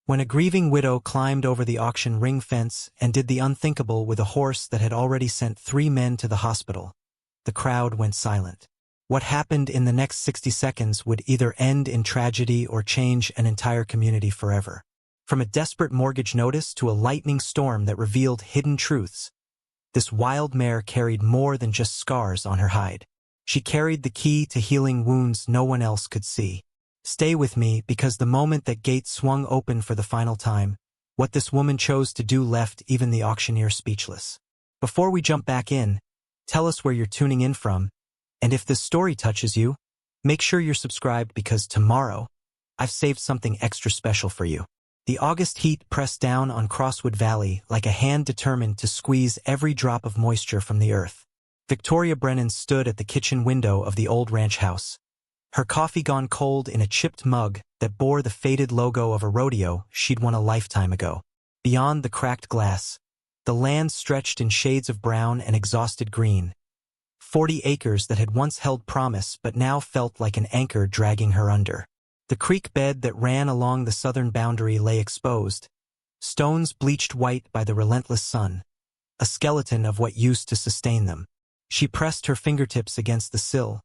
When a grieving widow climbed over the auction ring fence and did the unthinkable with a horse that had already sent 3 men to the hospital, the crowd went silent. What happened in the next 60 seconds would either end in tragedy or change an entire community forever. From a desperate mortgage notice to a lightning storm that revealed hidden truths, this wild mare carried more than just scars on her hide. She carried the key to healing wounds no one else could see. Stay with me, because the moment that gate swung open for the final time, what this woman chose to do left even the auctioneer speechless. Before we jump back in, tell us where you're tuning in from, and if this story touches you, make sure you're subscribed, because tomorrow, I've saved something extra special for you. The August heat pressed down on Crosswood Valley like a hand determined to squeeze every drop of moisture from the earth. Victoria Brennan stood at the kitchen window of the old ranch house, her coffee gone cold in a chipped mug that bore the faded logo of a rodeo she'd won a lifetime ago. Beyond the cracked glass, the land stretched in shades of brown and exhausted green. 40 acres that had once held promise but now felt like an anchor dragging her under. The creek bed that ran along the southern boundary lay exposed, stones bleached white by the relentless sun, a skeleton of what used to sustain them. She pressed her fingertips against the sill,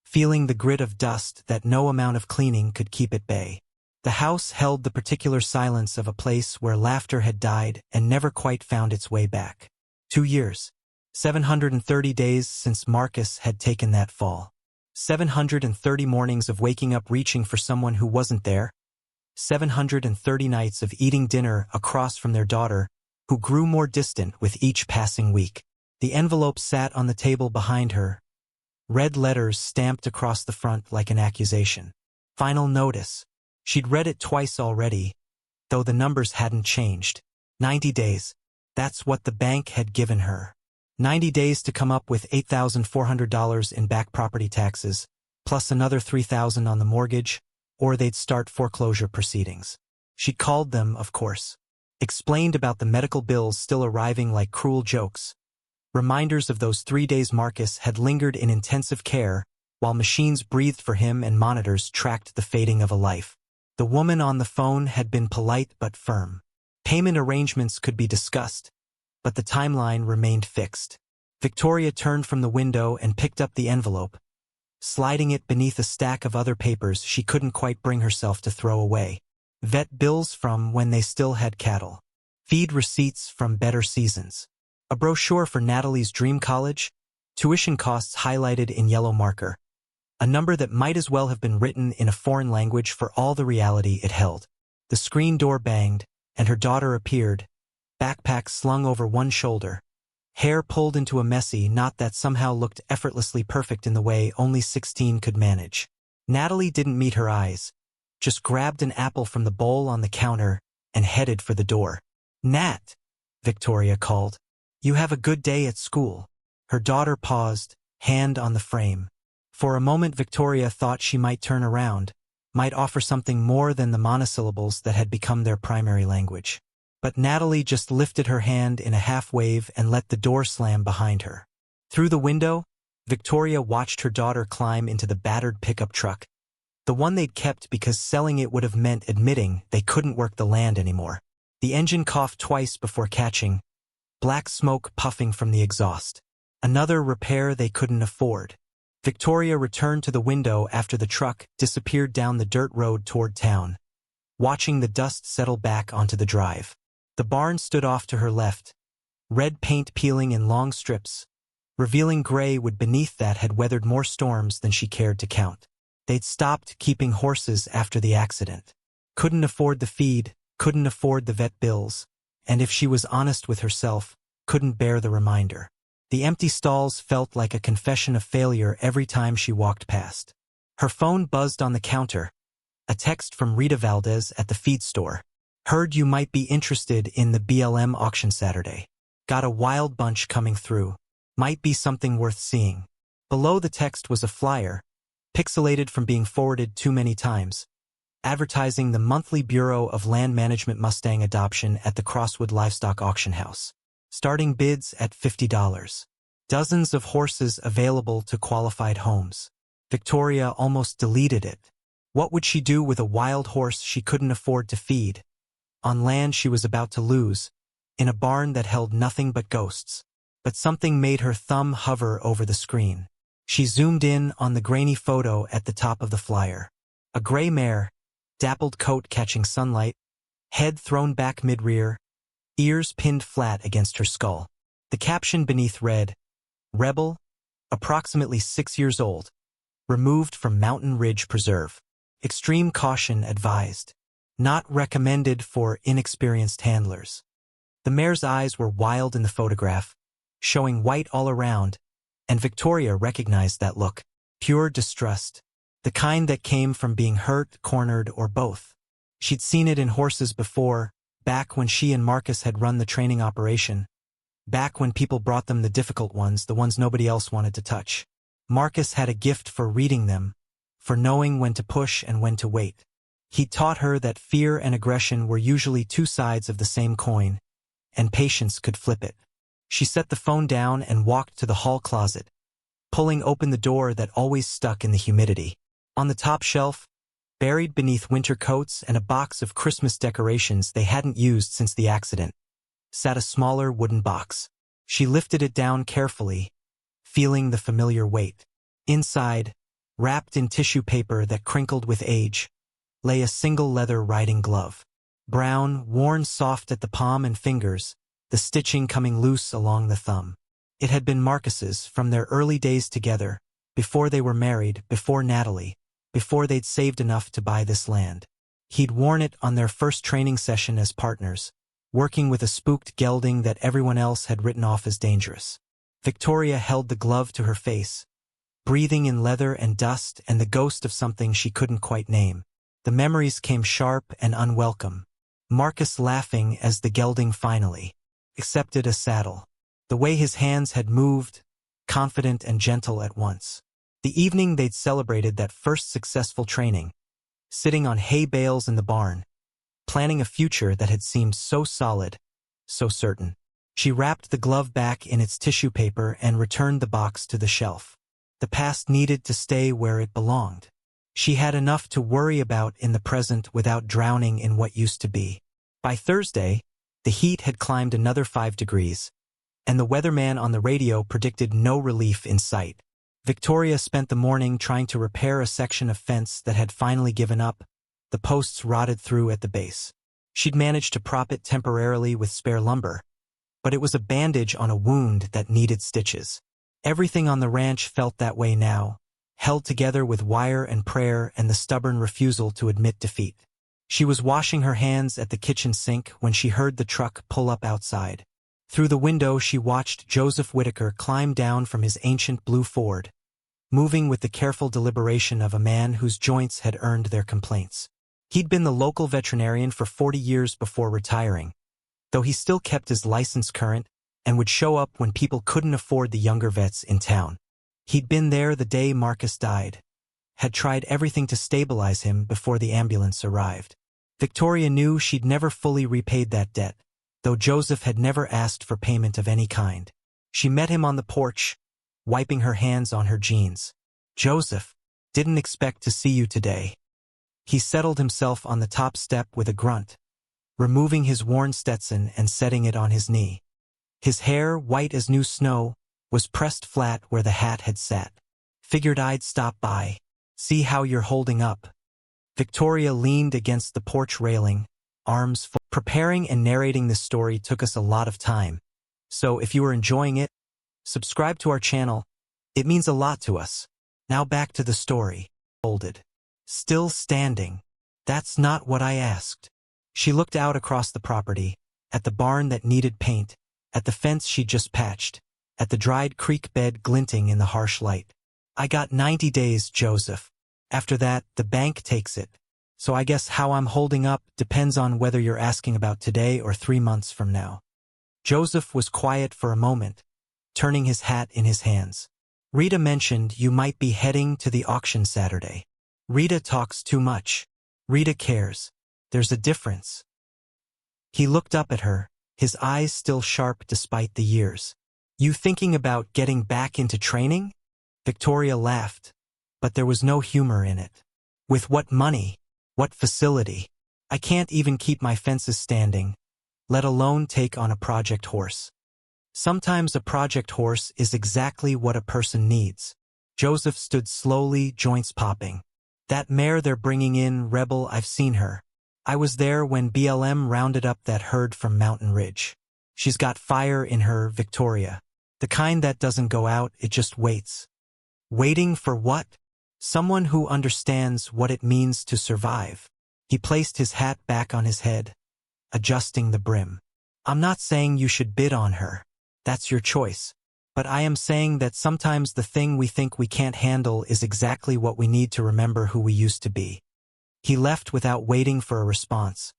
feeling the grit of dust that no amount of cleaning could keep at bay. The house held the particular silence of a place where laughter had died and never quite found its way back. 2 years, 730 days since Marcus had taken that fall. 730 mornings of waking up reaching for someone who wasn't there. 730 nights of eating dinner across from their daughter, who grew more distant with each passing week. The envelope sat on the table behind her, red letters stamped across the front like an accusation. Final notice. She'd read it twice already, though the numbers hadn't changed. 90 days. That's what the bank had given her. 90 days to come up with $8,400 in back property taxes, plus another $3,000 on the mortgage, or they'd start foreclosure proceedings. She'd called them, of course. Explained about the medical bills still arriving like cruel jokes. Reminders of those 3 days Marcus had lingered in intensive care, while machines breathed for him and monitors tracked the fading of a life. The woman on the phone had been polite but firm. Payment arrangements could be discussed, but the timeline remained fixed. Victoria turned from the window and picked up the envelope, sliding it beneath a stack of other papers she couldn't quite bring herself to throw away. Vet bills from when they still had cattle. Feed receipts from better seasons. A brochure for Natalie's dream college, tuition costs highlighted in yellow marker. A number that might as well have been written in a foreign language for all the reality it held. The screen door banged, and her daughter appeared, backpack slung over one shoulder, hair pulled into a messy knot that somehow looked effortlessly perfect in the way only 16 could manage. Natalie didn't meet her eyes, just grabbed an apple from the bowl on the counter and headed for the door. "Nat," Victoria called. "You have a good day at school." Her daughter paused, hand on the frame. For a moment Victoria thought she might turn around, might offer something more than the monosyllables that had become their primary language. But Natalie just lifted her hand in a half-wave and let the door slam behind her. Through the window, Victoria watched her daughter climb into the battered pickup truck, the one they'd kept because selling it would have meant admitting they couldn't work the land anymore. The engine coughed twice before catching, black smoke puffing from the exhaust. Another repair they couldn't afford. Victoria returned to the window after the truck disappeared down the dirt road toward town, watching the dust settle back onto the drive. The barn stood off to her left, red paint peeling in long strips, revealing gray wood beneath that had weathered more storms than she cared to count. They'd stopped keeping horses after the accident. Couldn't afford the feed, couldn't afford the vet bills, and if she was honest with herself, couldn't bear the reminder. The empty stalls felt like a confession of failure every time she walked past. Her phone buzzed on the counter, a text from Rita Valdez at the feed store. "Heard you might be interested in the BLM auction Saturday. Got a wild bunch coming through. Might be something worth seeing." Below the text was a flyer, pixelated from being forwarded too many times, advertising the monthly Bureau of Land Management Mustang adoption at the Crosswood Livestock Auction House. Starting bids at $50. Dozens of horses available to qualified homes. Victoria almost deleted it. What would she do with a wild horse she couldn't afford to feed? On land she was about to lose, in a barn that held nothing but ghosts. But something made her thumb hover over the screen. She zoomed in on the grainy photo at the top of the flyer. A gray mare, dappled coat catching sunlight, head thrown back mid-rear, ears pinned flat against her skull. The caption beneath read, "Rebel, approximately 6 years old, removed from Mountain Ridge Preserve. Extreme caution advised. Not recommended for inexperienced handlers." The mare's eyes were wild in the photograph, showing white all around, and Victoria recognized that look. Pure distrust. The kind that came from being hurt, cornered, or both. She'd seen it in horses before, back when she and Marcus had run the training operation. Back when people brought them the difficult ones, the ones nobody else wanted to touch. Marcus had a gift for reading them, for knowing when to push and when to wait. He taught her that fear and aggression were usually two sides of the same coin, and patience could flip it. She set the phone down and walked to the hall closet, pulling open the door that always stuck in the humidity. On the top shelf, buried beneath winter coats and a box of Christmas decorations they hadn't used since the accident, sat a smaller wooden box. She lifted it down carefully, feeling the familiar weight. Inside, wrapped in tissue paper that crinkled with age, lay a single leather riding glove. Brown, worn soft at the palm and fingers, the stitching coming loose along the thumb. It had been Marcus's from their early days together, before they were married, before Natalie, before they'd saved enough to buy this land. He'd worn it on their first training session as partners, working with a spooked gelding that everyone else had written off as dangerous. Victoria held the glove to her face, breathing in leather and dust and the ghost of something she couldn't quite name. The memories came sharp and unwelcome. Marcus laughing as the gelding finally accepted a saddle. The way his hands had moved, confident and gentle at once. The evening they'd celebrated that first successful training, sitting on hay bales in the barn, planning a future that had seemed so solid, so certain. She wrapped the glove back in its tissue paper and returned the box to the shelf. The past needed to stay where it belonged. She had enough to worry about in the present without drowning in what used to be. By Thursday, the heat had climbed another 5 degrees, and the weatherman on the radio predicted no relief in sight. Victoria spent the morning trying to repair a section of fence that had finally given up, the posts rotted through at the base. She'd managed to prop it temporarily with spare lumber, but it was a bandage on a wound that needed stitches. Everything on the ranch felt that way now, held together with wire and prayer and the stubborn refusal to admit defeat. She was washing her hands at the kitchen sink when she heard the truck pull up outside. Through the window she watched Joseph Whitaker climb down from his ancient blue Ford, moving with the careful deliberation of a man whose joints had earned their complaints. He'd been the local veterinarian for 40 years before retiring, though he still kept his license current and would show up when people couldn't afford the younger vets in town. He'd been there the day Marcus died, had tried everything to stabilize him before the ambulance arrived. Victoria knew she'd never fully repaid that debt, though Joseph had never asked for payment of any kind. She met him on the porch, wiping her hands on her jeans. "Joseph, didn't expect to see you today." He settled himself on the top step with a grunt, removing his worn Stetson and setting it on his knee. His hair, white as new snow, was pressed flat where the hat had sat. "Figured I'd stop by, see how you're holding up." Victoria leaned against the porch railing, arms full. Preparing and narrating this story took us a lot of time, so if you are enjoying it, subscribe to our channel. It means a lot to us. Now back to the story. Folded. Still standing. "That's not what I asked." She looked out across the property, at the barn that needed paint, at the fence she'd just patched, at the dried creek bed glinting in the harsh light. "I got 90 days, Joseph. After that, the bank takes it. So I guess how I'm holding up depends on whether you're asking about today or 3 months from now." Joseph was quiet for a moment, turning his hat in his hands. "Rita mentioned you might be heading to the auction Saturday. Rita talks too much. Rita cares. There's a difference." He looked up at her, his eyes still sharp despite the years. "You thinking about getting back into training?" Victoria laughed, but there was no humor in it. "With what money? What facility?" I can't even keep my fences standing, let alone take on a project horse. Sometimes a project horse is exactly what a person needs. Joseph stood slowly, joints popping. That mare they're bringing in, Rebel, I've seen her. I was there when BLM rounded up that herd from Mountain Ridge. She's got fire in her, Victoria. The kind that doesn't go out, it just waits. Waiting for what? Someone who understands what it means to survive. He placed his hat back on his head, adjusting the brim. I'm not saying you should bid on her. That's your choice. But I am saying that sometimes the thing we think we can't handle is exactly what we need to remember who we used to be. He left without waiting for a response,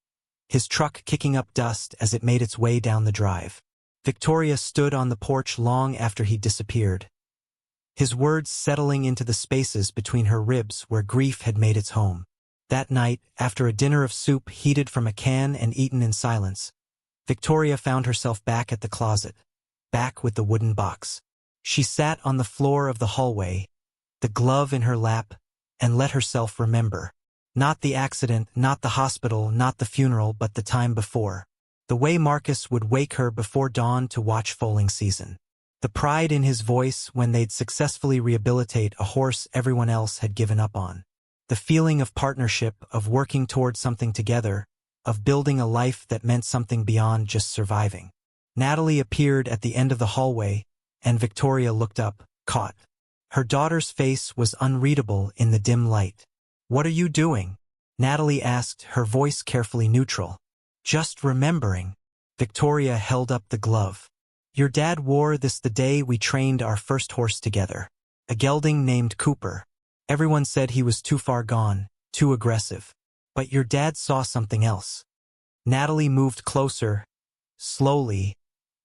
his truck kicking up dust as it made its way down the drive. Victoria stood on the porch long after he disappeared, his words settling into the spaces between her ribs where grief had made its home. That night, after a dinner of soup heated from a can and eaten in silence, Victoria found herself back at the closet, back with the wooden box. She sat on the floor of the hallway, the glove in her lap, and let herself remember. Not the accident, not the hospital, not the funeral, but the time before. The way Marcus would wake her before dawn to watch foaling season. The pride in his voice when they'd successfully rehabilitate a horse everyone else had given up on. The feeling of partnership, of working toward something together, of building a life that meant something beyond just surviving. Natalie appeared at the end of the hallway, and Victoria looked up, caught. Her daughter's face was unreadable in the dim light. "What are you doing?" Natalie asked, her voice carefully neutral. "Just remembering." Victoria held up the glove. "Your dad wore this the day we trained our first horse together. A gelding named Cooper. Everyone said he was too far gone, too aggressive. But your dad saw something else." Natalie moved closer, slowly,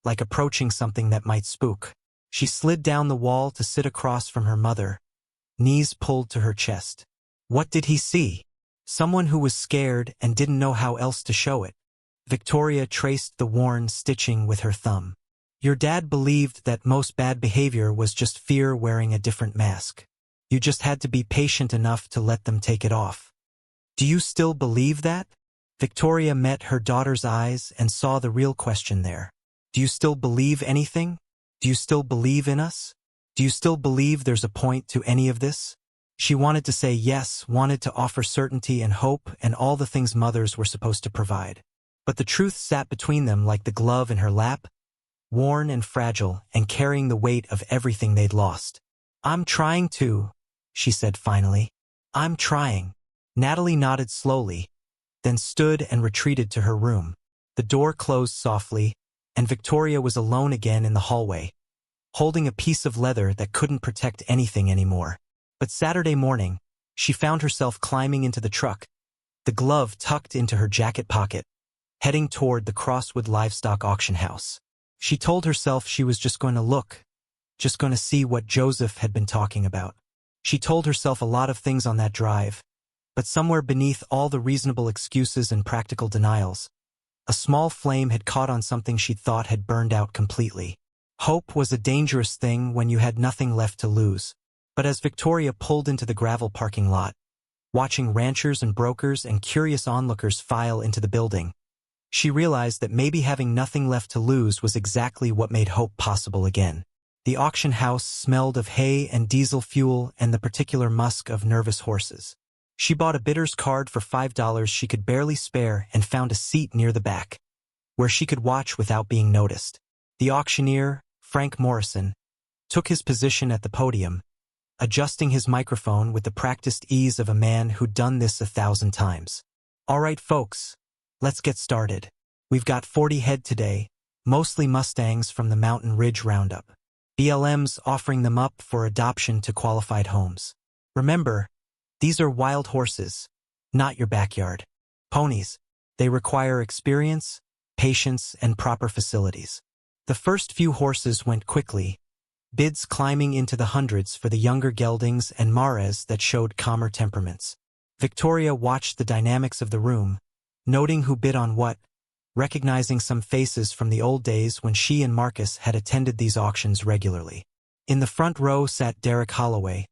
like approaching something that might spook. She slid down the wall to sit across from her mother, knees pulled to her chest. What did he see? Someone who was scared and didn't know how else to show it. Victoria traced the worn stitching with her thumb. "Your dad believed that most bad behavior was just fear wearing a different mask. You just had to be patient enough to let them take it off." "Do you still believe that?" Victoria met her daughter's eyes and saw the real question there. "Do you still believe anything? Do you still believe in us? Do you still believe there's a point to any of this?" She wanted to say yes, wanted to offer certainty and hope and all the things mothers were supposed to provide. But the truth sat between them like the glove in her lap, worn and fragile and carrying the weight of everything they'd lost. "I'm trying to," she said finally. "I'm trying." Natalie nodded slowly, then stood and retreated to her room. The door closed softly, and Victoria was alone again in the hallway, holding a piece of leather that couldn't protect anything anymore. But Saturday morning, she found herself climbing into the truck, the glove tucked into her jacket pocket, heading toward the Crosswood Livestock Auction House. She told herself she was just going to look, just going to see what Joseph had been talking about. She told herself a lot of things on that drive, but somewhere beneath all the reasonable excuses and practical denials, a small flame had caught on something she'd thought had burned out completely. Hope was a dangerous thing when you had nothing left to lose. But as Victoria pulled into the gravel parking lot, watching ranchers and brokers and curious onlookers file into the building, she realized that maybe having nothing left to lose was exactly what made hope possible again. The auction house smelled of hay and diesel fuel and the particular musk of nervous horses. She bought a bidder's card for $5 she could barely spare and found a seat near the back, where she could watch without being noticed. The auctioneer, Frank Morrison, took his position at the podium, adjusting his microphone with the practiced ease of a man who'd done this 1,000 times. "All right, folks, let's get started. We've got 40 head today, mostly Mustangs from the Mountain Ridge Roundup. BLM's offering them up for adoption to qualified homes. Remember, these are wild horses, not your backyard ponies. They require experience, patience, and proper facilities." The first few horses went quickly, bids climbing into the hundreds for the younger geldings and mares that showed calmer temperaments. Victoria watched the dynamics of the room, noting who bid on what, recognizing some faces from the old days when she and Marcus had attended these auctions regularly. In the front row sat Derek Holloway,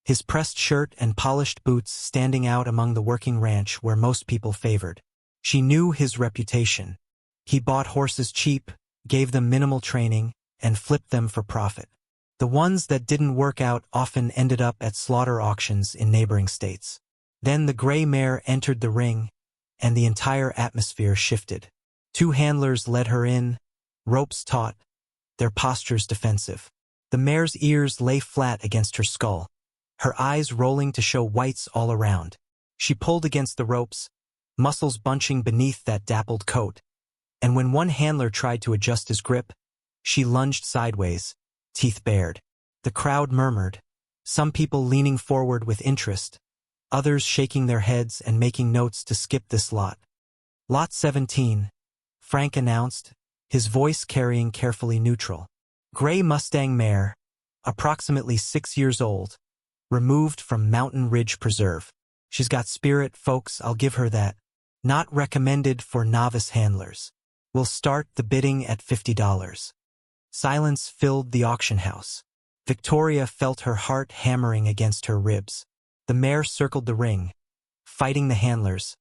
his pressed shirt and polished boots standing out among the working ranch where most people favored. She knew his reputation. He bought horses cheap, gave them minimal training, and flipped them for profit. The ones that didn't work out often ended up at slaughter auctions in neighboring states. Then the gray mare entered the ring, and the entire atmosphere shifted. 2 handlers led her in, ropes taut, their postures defensive. The mare's ears lay flat against her skull, her eyes rolling to show whites all around. She pulled against the ropes, muscles bunching beneath that dappled coat, and when one handler tried to adjust his grip, she lunged sideways, teeth bared. The crowd murmured, some people leaning forward with interest, others shaking their heads and making notes to skip this lot. Lot 17, Frank announced, his voice carrying carefully neutral. Gray Mustang mare, approximately 6 years old, removed from Mountain Ridge Preserve. She's got spirit, folks, I'll give her that. Not recommended for novice handlers. We'll start the bidding at $50. Silence filled the auction house. Victoria felt her heart hammering against her ribs. The mare circled the ring, fighting the handlers,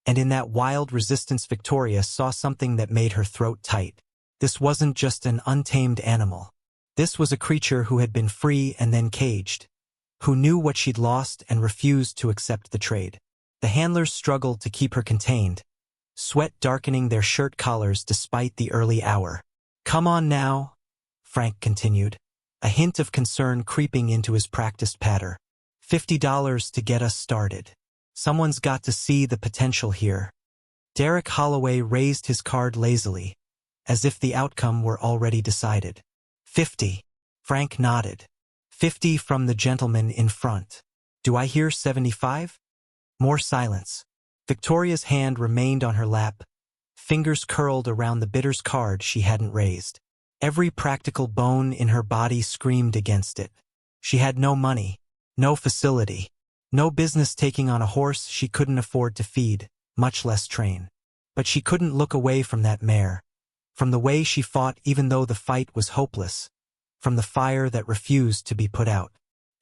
and in that wild resistance Victoria saw something that made her throat tight. This wasn't just an untamed animal. This was a creature who had been free and then caged, who knew what she'd lost and refused to accept the trade. The handlers struggled to keep her contained, sweat darkening their shirt collars despite the early hour. Come on now, Frank continued, a hint of concern creeping into his practiced patter. $50 to get us started. Someone's got to see the potential here. Derek Holloway raised his card lazily, as if the outcome were already decided. 50. Frank nodded. 50 from the gentleman in front. Do I hear 75? More silence. Victoria's hand remained on her lap, fingers curled around the bidder's card she hadn't raised. Every practical bone in her body screamed against it. She had no money, no facility, no business taking on a horse she couldn't afford to feed, much less train. But she couldn't look away from that mare, from the way she fought even though the fight was hopeless, from the fire that refused to be put out.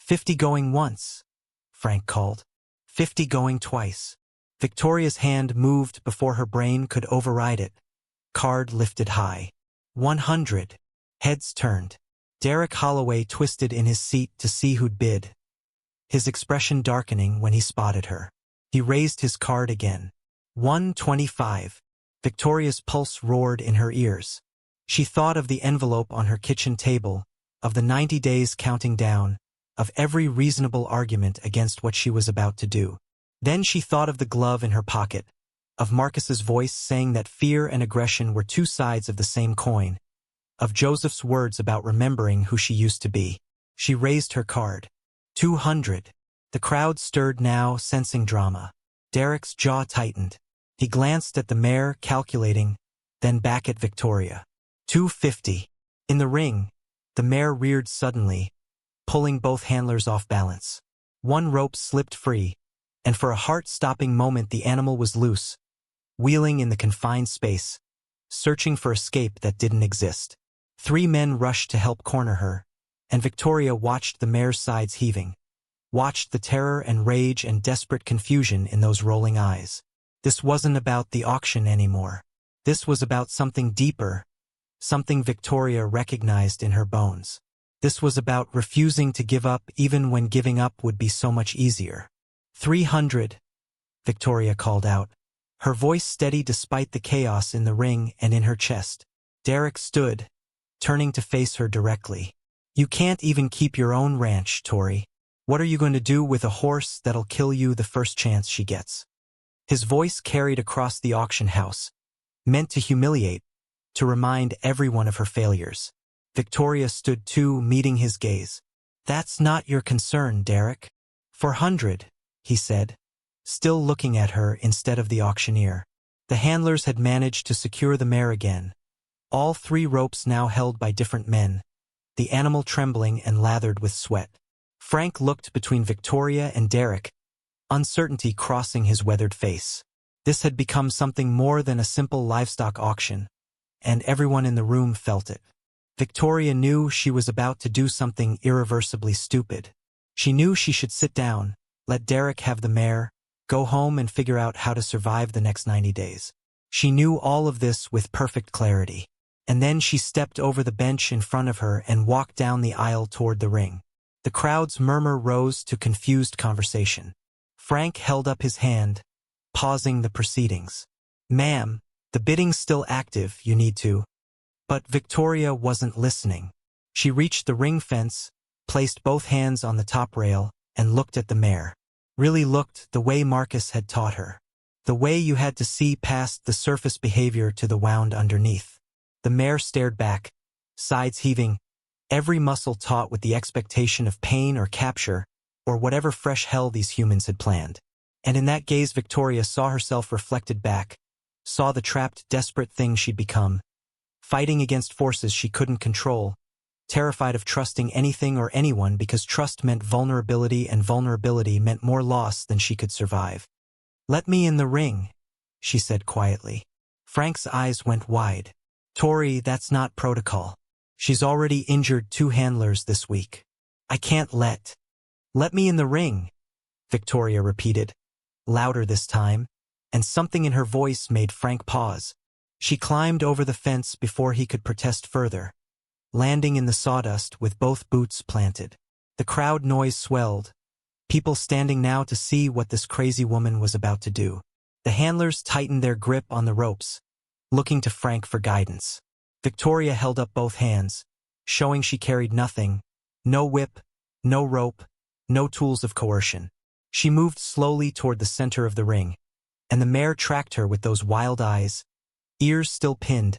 50 going once, Frank called. 50 going twice. Victoria's hand moved before her brain could override it. Card lifted high. 100. Heads turned. Derek Holloway twisted in his seat to see who'd bid, his expression darkening when he spotted her. He raised his card again. 125. Victoria's pulse roared in her ears. She thought of the envelope on her kitchen table, of the 90 days counting down, of every reasonable argument against what she was about to do. Then she thought of the glove in her pocket, of Marcus's voice saying that fear and aggression were 2 sides of the same coin, of Joseph's words about remembering who she used to be. She raised her card. 200. The crowd stirred now, sensing drama. Derek's jaw tightened. He glanced at the mare, calculating, then back at Victoria. 250. In the ring, the mare reared suddenly, pulling both handlers off balance. One rope slipped free, and for a heart-stopping moment the animal was loose, wheeling in the confined space, searching for escape that didn't exist. 3 men rushed to help corner her, and Victoria watched the mare's sides heaving, watched the terror and rage and desperate confusion in those rolling eyes. This wasn't about the auction anymore. This was about something deeper, something Victoria recognized in her bones. This was about refusing to give up even when giving up would be so much easier. 300, Victoria called out, her voice steady despite the chaos in the ring and in her chest. Derek stood, turning to face her directly. You can't even keep your own ranch, Tori. What are you going to do with a horse that'll kill you the first chance she gets? His voice carried across the auction house, meant to humiliate, to remind everyone of her failures. Victoria stood too, meeting his gaze. That's not your concern, Derek. 400, he said, still looking at her instead of the auctioneer. The handlers had managed to secure the mare again, all 3 ropes now held by different men, the animal trembling and lathered with sweat. Frank looked between Victoria and Derek, uncertainty crossing his weathered face. This had become something more than a simple livestock auction, and everyone in the room felt it. Victoria knew she was about to do something irreversibly stupid. She knew she should sit down, let Derek have the mare, Go home and figure out how to survive the next 90 days. She knew all of this with perfect clarity. And then she stepped over the bench in front of her and walked down the aisle toward the ring. The crowd's murmur rose to confused conversation. Frank held up his hand, pausing the proceedings. "Ma'am, the bidding's still active, you need to." But Victoria wasn't listening. She reached the ring fence, placed both hands on the top rail, and looked at the mare. Really looked the way Marcus had taught her. The way you had to see past the surface behavior to the wound underneath. The mare stared back, sides heaving, every muscle taut with the expectation of pain or capture, or whatever fresh hell these humans had planned. And in that gaze Victoria saw herself reflected back, saw the trapped, desperate thing she'd become, fighting against forces she couldn't control, terrified of trusting anything or anyone because trust meant vulnerability and vulnerability meant more loss than she could survive. "Let me in the ring," she said quietly. Frank's eyes went wide. "Tori, that's not protocol. She's already injured 2 handlers this week. I can't let me in the ring," Victoria repeated, louder this time, and something in her voice made Frank pause. She climbed over the fence before he could protest further, landing in the sawdust with both boots planted. The crowd noise swelled, people standing now to see what this crazy woman was about to do. The handlers tightened their grip on the ropes, looking to Frank for guidance. Victoria held up both hands, showing she carried nothing, no whip, no rope, no tools of coercion. She moved slowly toward the center of the ring, and the mare tracked her with those wild eyes, ears still pinned,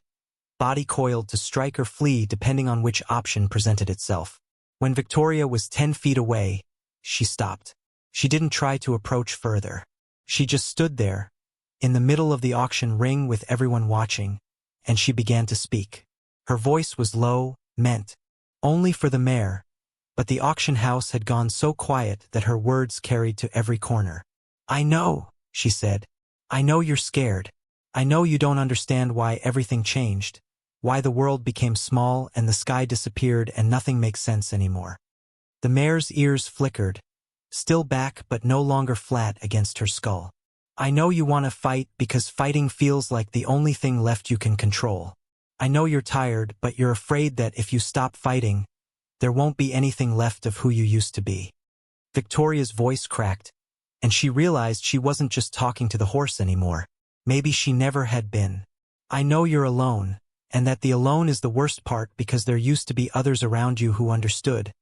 body coiled to strike or flee depending on which option presented itself. When Victoria was 10 feet away, she stopped. She didn't try to approach further. She just stood there, in the middle of the auction ring with everyone watching, and she began to speak. Her voice was low, meant only for the mare, but the auction house had gone so quiet that her words carried to every corner. "I know," she said. "I know you're scared. I know you don't understand why everything changed, why the world became small and the sky disappeared and nothing makes sense anymore." The mare's ears flickered, still back but no longer flat against her skull. "I know you want to fight because fighting feels like the only thing left you can control. I know you're tired, but you're afraid that if you stop fighting, there won't be anything left of who you used to be." Victoria's voice cracked, and she realized she wasn't just talking to the horse anymore. Maybe she never had been. "I know you're alone, and that the alone is the worst part because there used to be others around you who understood,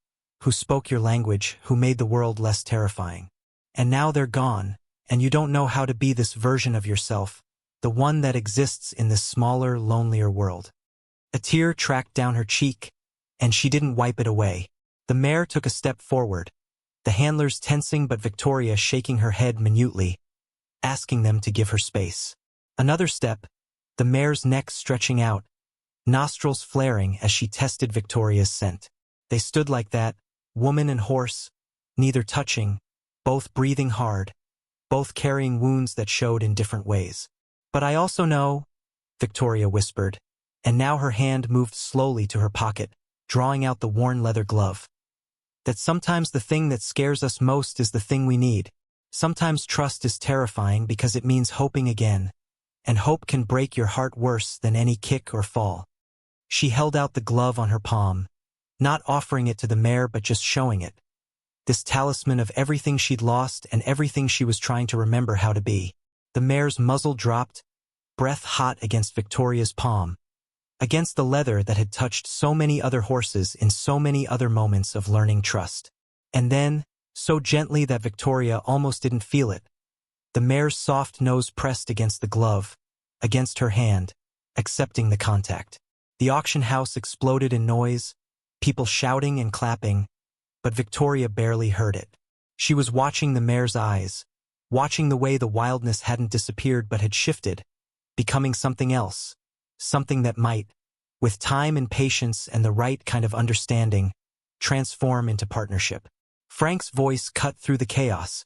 who spoke your language, who made the world less terrifying. And now they're gone, and you don't know how to be this version of yourself, the one that exists in this smaller, lonelier world." A tear tracked down her cheek, and she didn't wipe it away. The mare took a step forward, the handlers tensing but Victoria shaking her head minutely, asking them to give her space. Another step, the mare's neck stretching out, nostrils flaring as she tested Victoria's scent. They stood like that, woman and horse, neither touching, both breathing hard, both carrying wounds that showed in different ways. "But I also know," Victoria whispered, and now her hand moved slowly to her pocket, drawing out the worn leather glove, "that sometimes the thing that scares us most is the thing we need. Sometimes trust is terrifying because it means hoping again, and hope can break your heart worse than any kick or fall." She held out the glove on her palm, not offering it to the mare but just showing it. This talisman of everything she'd lost and everything she was trying to remember how to be. The mare's muzzle dropped, breath hot against Victoria's palm, against the leather that had touched so many other horses in so many other moments of learning trust. And then, so gently that Victoria almost didn't feel it, the mare's soft nose pressed against the glove, against her hand, accepting the contact. The auction house exploded in noise, people shouting and clapping, but Victoria barely heard it. She was watching the mare's eyes, watching the way the wildness hadn't disappeared but had shifted, becoming something else, something that might, with time and patience and the right kind of understanding, transform into partnership. Frank's voice cut through the chaos,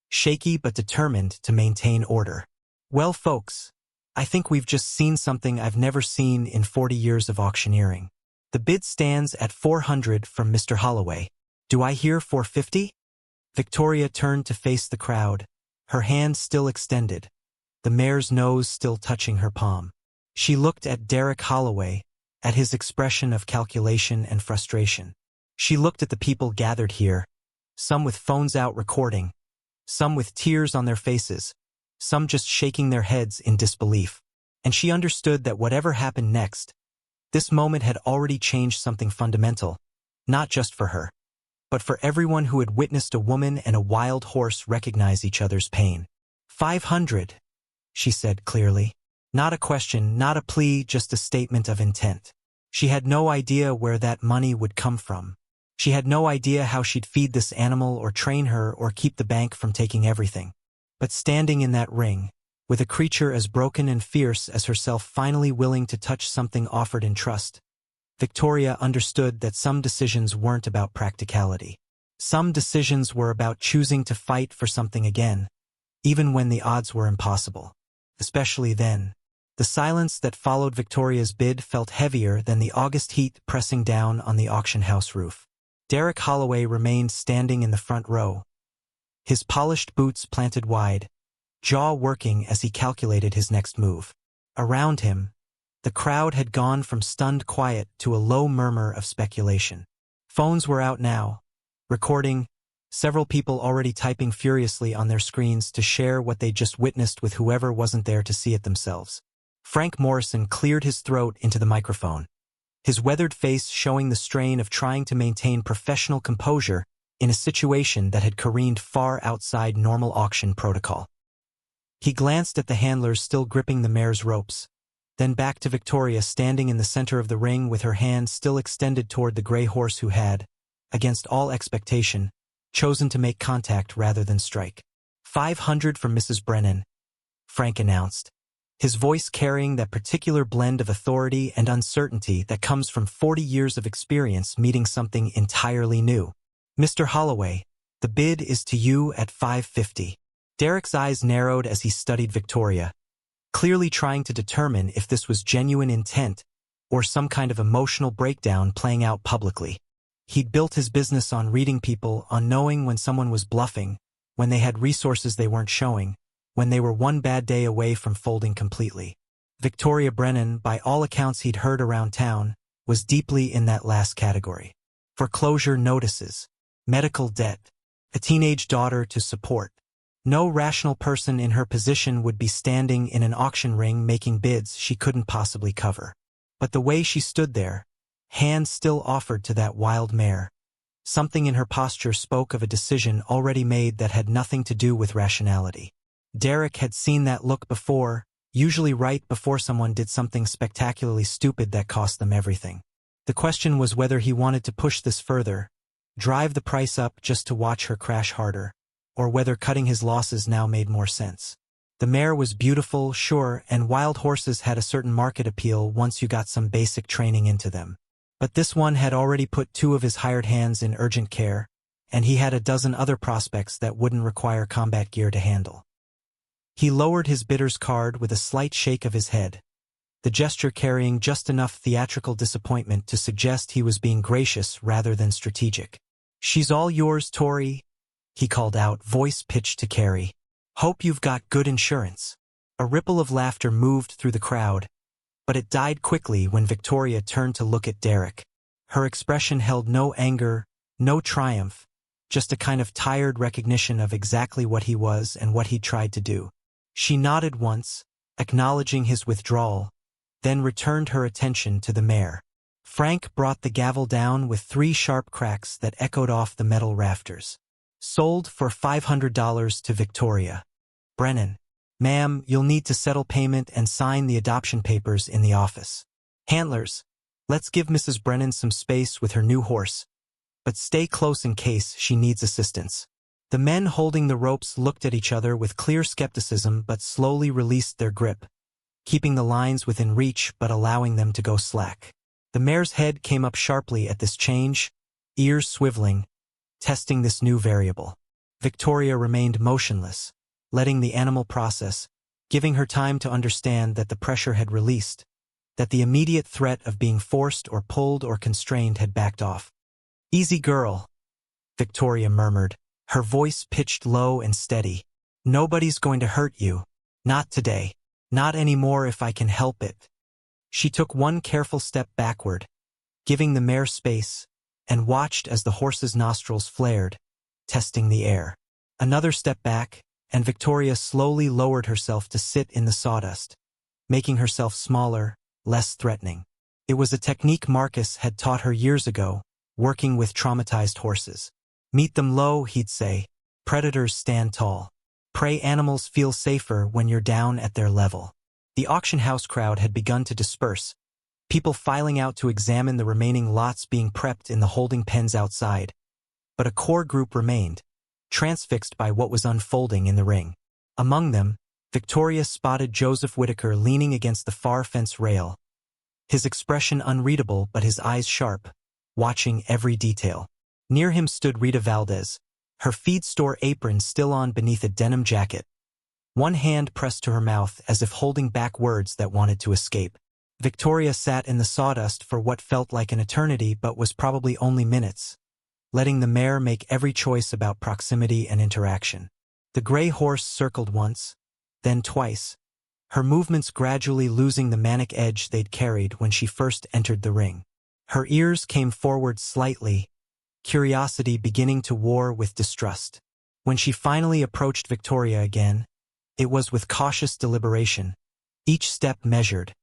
shaky but determined to maintain order. "Well, folks, I think we've just seen something I've never seen in 40 years of auctioneering. The bid stands at 400 from Mr. Holloway. Do I hear 450? Victoria turned to face the crowd, her hand still extended, the mare's nose still touching her palm. She looked at Derek Holloway, at his expression of calculation and frustration. She looked at the people gathered here, some with phones out recording, some with tears on their faces, some just shaking their heads in disbelief. And she understood that whatever happened next, this moment had already changed something fundamental, not just for her, but for everyone who had witnessed a woman and a wild horse recognize each other's pain. 500, she said clearly. Not a question, not a plea, just a statement of intent. She had no idea where that money would come from. She had no idea how she'd feed this animal or train her or keep the bank from taking everything. But standing in that ring, with a creature as broken and fierce as herself finally willing to touch something offered in trust, Victoria understood that some decisions weren't about practicality. Some decisions were about choosing to fight for something again, even when the odds were impossible. Especially then. The silence that followed Victoria's bid felt heavier than the August heat pressing down on the auction house roof. Derek Holloway remained standing in the front row, his polished boots planted wide, jaw working as he calculated his next move. Around him, the crowd had gone from stunned quiet to a low murmur of speculation. Phones were out now, recording, several people already typing furiously on their screens to share what they just witnessed with whoever wasn't there to see it themselves. Frank Morrison cleared his throat into the microphone, his weathered face showing the strain of trying to maintain professional composure in a situation that had careened far outside normal auction protocol. He glanced at the handlers still gripping the mare's ropes, then back to Victoria standing in the center of the ring with her hand still extended toward the gray horse who had, against all expectation, chosen to make contact rather than strike. 500 from Mrs. Brennan, Frank announced, his voice carrying that particular blend of authority and uncertainty that comes from 40 years of experience meeting something entirely new. Mr. Holloway, the bid is to you at 550. Derek's eyes narrowed as he studied Victoria, clearly trying to determine if this was genuine intent or some kind of emotional breakdown playing out publicly. He'd built his business on reading people, on knowing when someone was bluffing, when they had resources they weren't showing, when they were one bad day away from folding completely. Victoria Brennan, by all accounts he'd heard around town, was deeply in that last category. Foreclosure notices, medical debt, a teenage daughter to support. No rational person in her position would be standing in an auction ring making bids she couldn't possibly cover. But the way she stood there, hand still offered to that wild mare, something in her posture spoke of a decision already made that had nothing to do with rationality. Derek had seen that look before, usually right before someone did something spectacularly stupid that cost them everything. The question was whether he wanted to push this further, drive the price up just to watch her crash harder, or whether cutting his losses now made more sense. The mare was beautiful, sure, and wild horses had a certain market appeal once you got some basic training into them. But this one had already put 2 of his hired hands in urgent care, and he had a dozen other prospects that wouldn't require combat gear to handle. He lowered his bidder's card with a slight shake of his head, the gesture carrying just enough theatrical disappointment to suggest he was being gracious rather than strategic. "She's all yours, Tori," he called out, voice pitched to Carrie. "Hope you've got good insurance." A ripple of laughter moved through the crowd, but it died quickly when Victoria turned to look at Derek. Her expression held no anger, no triumph, just a kind of tired recognition of exactly what he was and what he'd tried to do. She nodded once, acknowledging his withdrawal, then returned her attention to the mare. Frank brought the gavel down with 3 sharp cracks that echoed off the metal rafters. "Sold for $500 to Victoria Brennan. Ma'am, you'll need to settle payment and sign the adoption papers in the office. Handlers, let's give Mrs. Brennan some space with her new horse, but stay close in case she needs assistance." The men holding the ropes looked at each other with clear skepticism but slowly released their grip, keeping the lines within reach but allowing them to go slack. The mare's head came up sharply at this change, ears swiveling, testing this new variable. Victoria remained motionless, letting the animal process, giving her time to understand that the pressure had released, that the immediate threat of being forced or pulled or constrained had backed off. "Easy girl," Victoria murmured, her voice pitched low and steady. Nobody's going to hurt you. Not today. Not anymore if I can help it. She took one careful step backward, giving the mare space, and watched as the horse's nostrils flared, testing the air. Another step back, and Victoria slowly lowered herself to sit in the sawdust, making herself smaller, less threatening. It was a technique Marcus had taught her years ago, working with traumatized horses. Meet them low, he'd say. Predators stand tall. Prey animals feel safer when you're down at their level. The auction house crowd had begun to disperse, people filing out to examine the remaining lots being prepped in the holding pens outside. But a core group remained, transfixed by what was unfolding in the ring. Among them, Victoria spotted Joseph Whitaker leaning against the far fence rail, his expression unreadable but his eyes sharp, watching every detail. Near him stood Rita Valdez, her feed store apron still on beneath a denim jacket, one hand pressed to her mouth as if holding back words that wanted to escape. Victoria sat in the sawdust for what felt like an eternity but was probably only minutes, letting the mare make every choice about proximity and interaction. The gray horse circled once, then twice, her movements gradually losing the manic edge they'd carried when she first entered the ring. Her ears came forward slightly, curiosity beginning to war with distrust. When she finally approached Victoria again, it was with cautious deliberation, each step measured,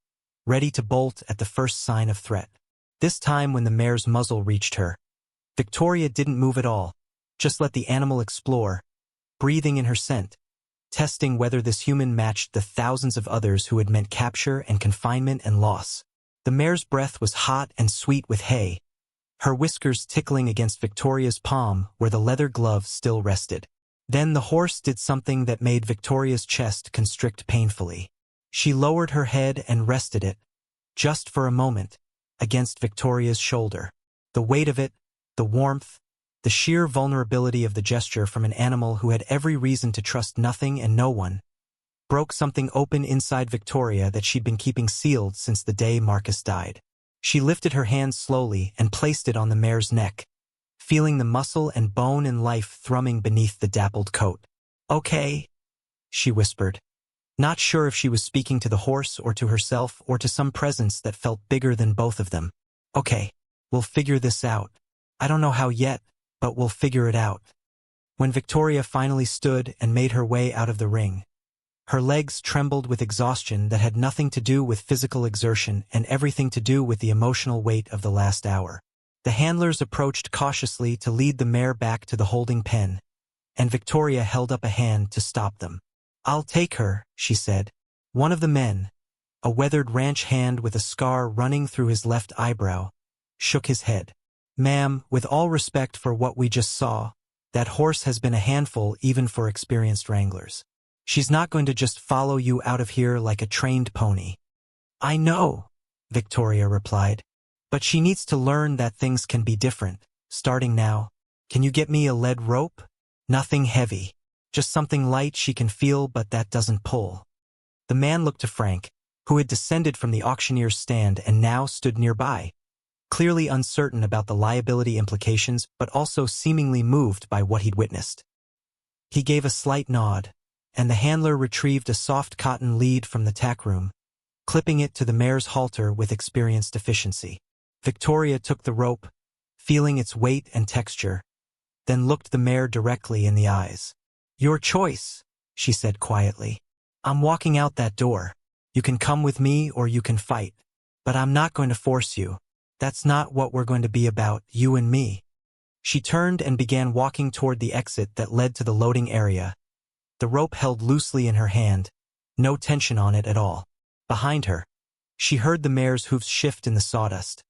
ready to bolt at the first sign of threat. This time when the mare's muzzle reached her, Victoria didn't move at all, just let the animal explore, breathing in her scent, testing whether this human matched the thousands of others who had meant capture and confinement and loss. The mare's breath was hot and sweet with hay, her whiskers tickling against Victoria's palm where the leather glove still rested. Then the horse did something that made Victoria's chest constrict painfully. She lowered her head and rested it, just for a moment, against Victoria's shoulder. The weight of it, the warmth, the sheer vulnerability of the gesture from an animal who had every reason to trust nothing and no one, broke something open inside Victoria that she'd been keeping sealed since the day Marcus died. She lifted her hand slowly and placed it on the mare's neck, feeling the muscle and bone and life thrumming beneath the dappled coat. "Okay," she whispered, not sure if she was speaking to the horse or to herself or to some presence that felt bigger than both of them. "Okay, we'll figure this out. I don't know how yet, but we'll figure it out." When Victoria finally stood and made her way out of the ring, her legs trembled with exhaustion that had nothing to do with physical exertion and everything to do with the emotional weight of the last hour. The handlers approached cautiously to lead the mare back to the holding pen, and Victoria held up a hand to stop them. "I'll take her," she said. One of the men, a weathered ranch hand with a scar running through his left eyebrow, shook his head. "Ma'am, with all respect for what we just saw, that horse has been a handful even for experienced wranglers. She's not going to just follow you out of here like a trained pony." "I know," Victoria replied, "but she needs to learn that things can be different, starting now. Can you get me a lead rope? Nothing heavy. Just something light she can feel but that doesn't pull." The man looked to Frank, who had descended from the auctioneer's stand and now stood nearby, clearly uncertain about the liability implications but also seemingly moved by what he'd witnessed. He gave a slight nod, and the handler retrieved a soft cotton lead from the tack room, clipping it to the mare's halter with experienced efficiency. Victoria took the rope, feeling its weight and texture, then looked the mare directly in the eyes. "Your choice," she said quietly. "I'm walking out that door. You can come with me or you can fight. But I'm not going to force you. That's not what we're going to be about, you and me." She turned and began walking toward the exit that led to the loading area, the rope held loosely in her hand, no tension on it at all. Behind her, she heard the mare's hooves shift in the sawdust,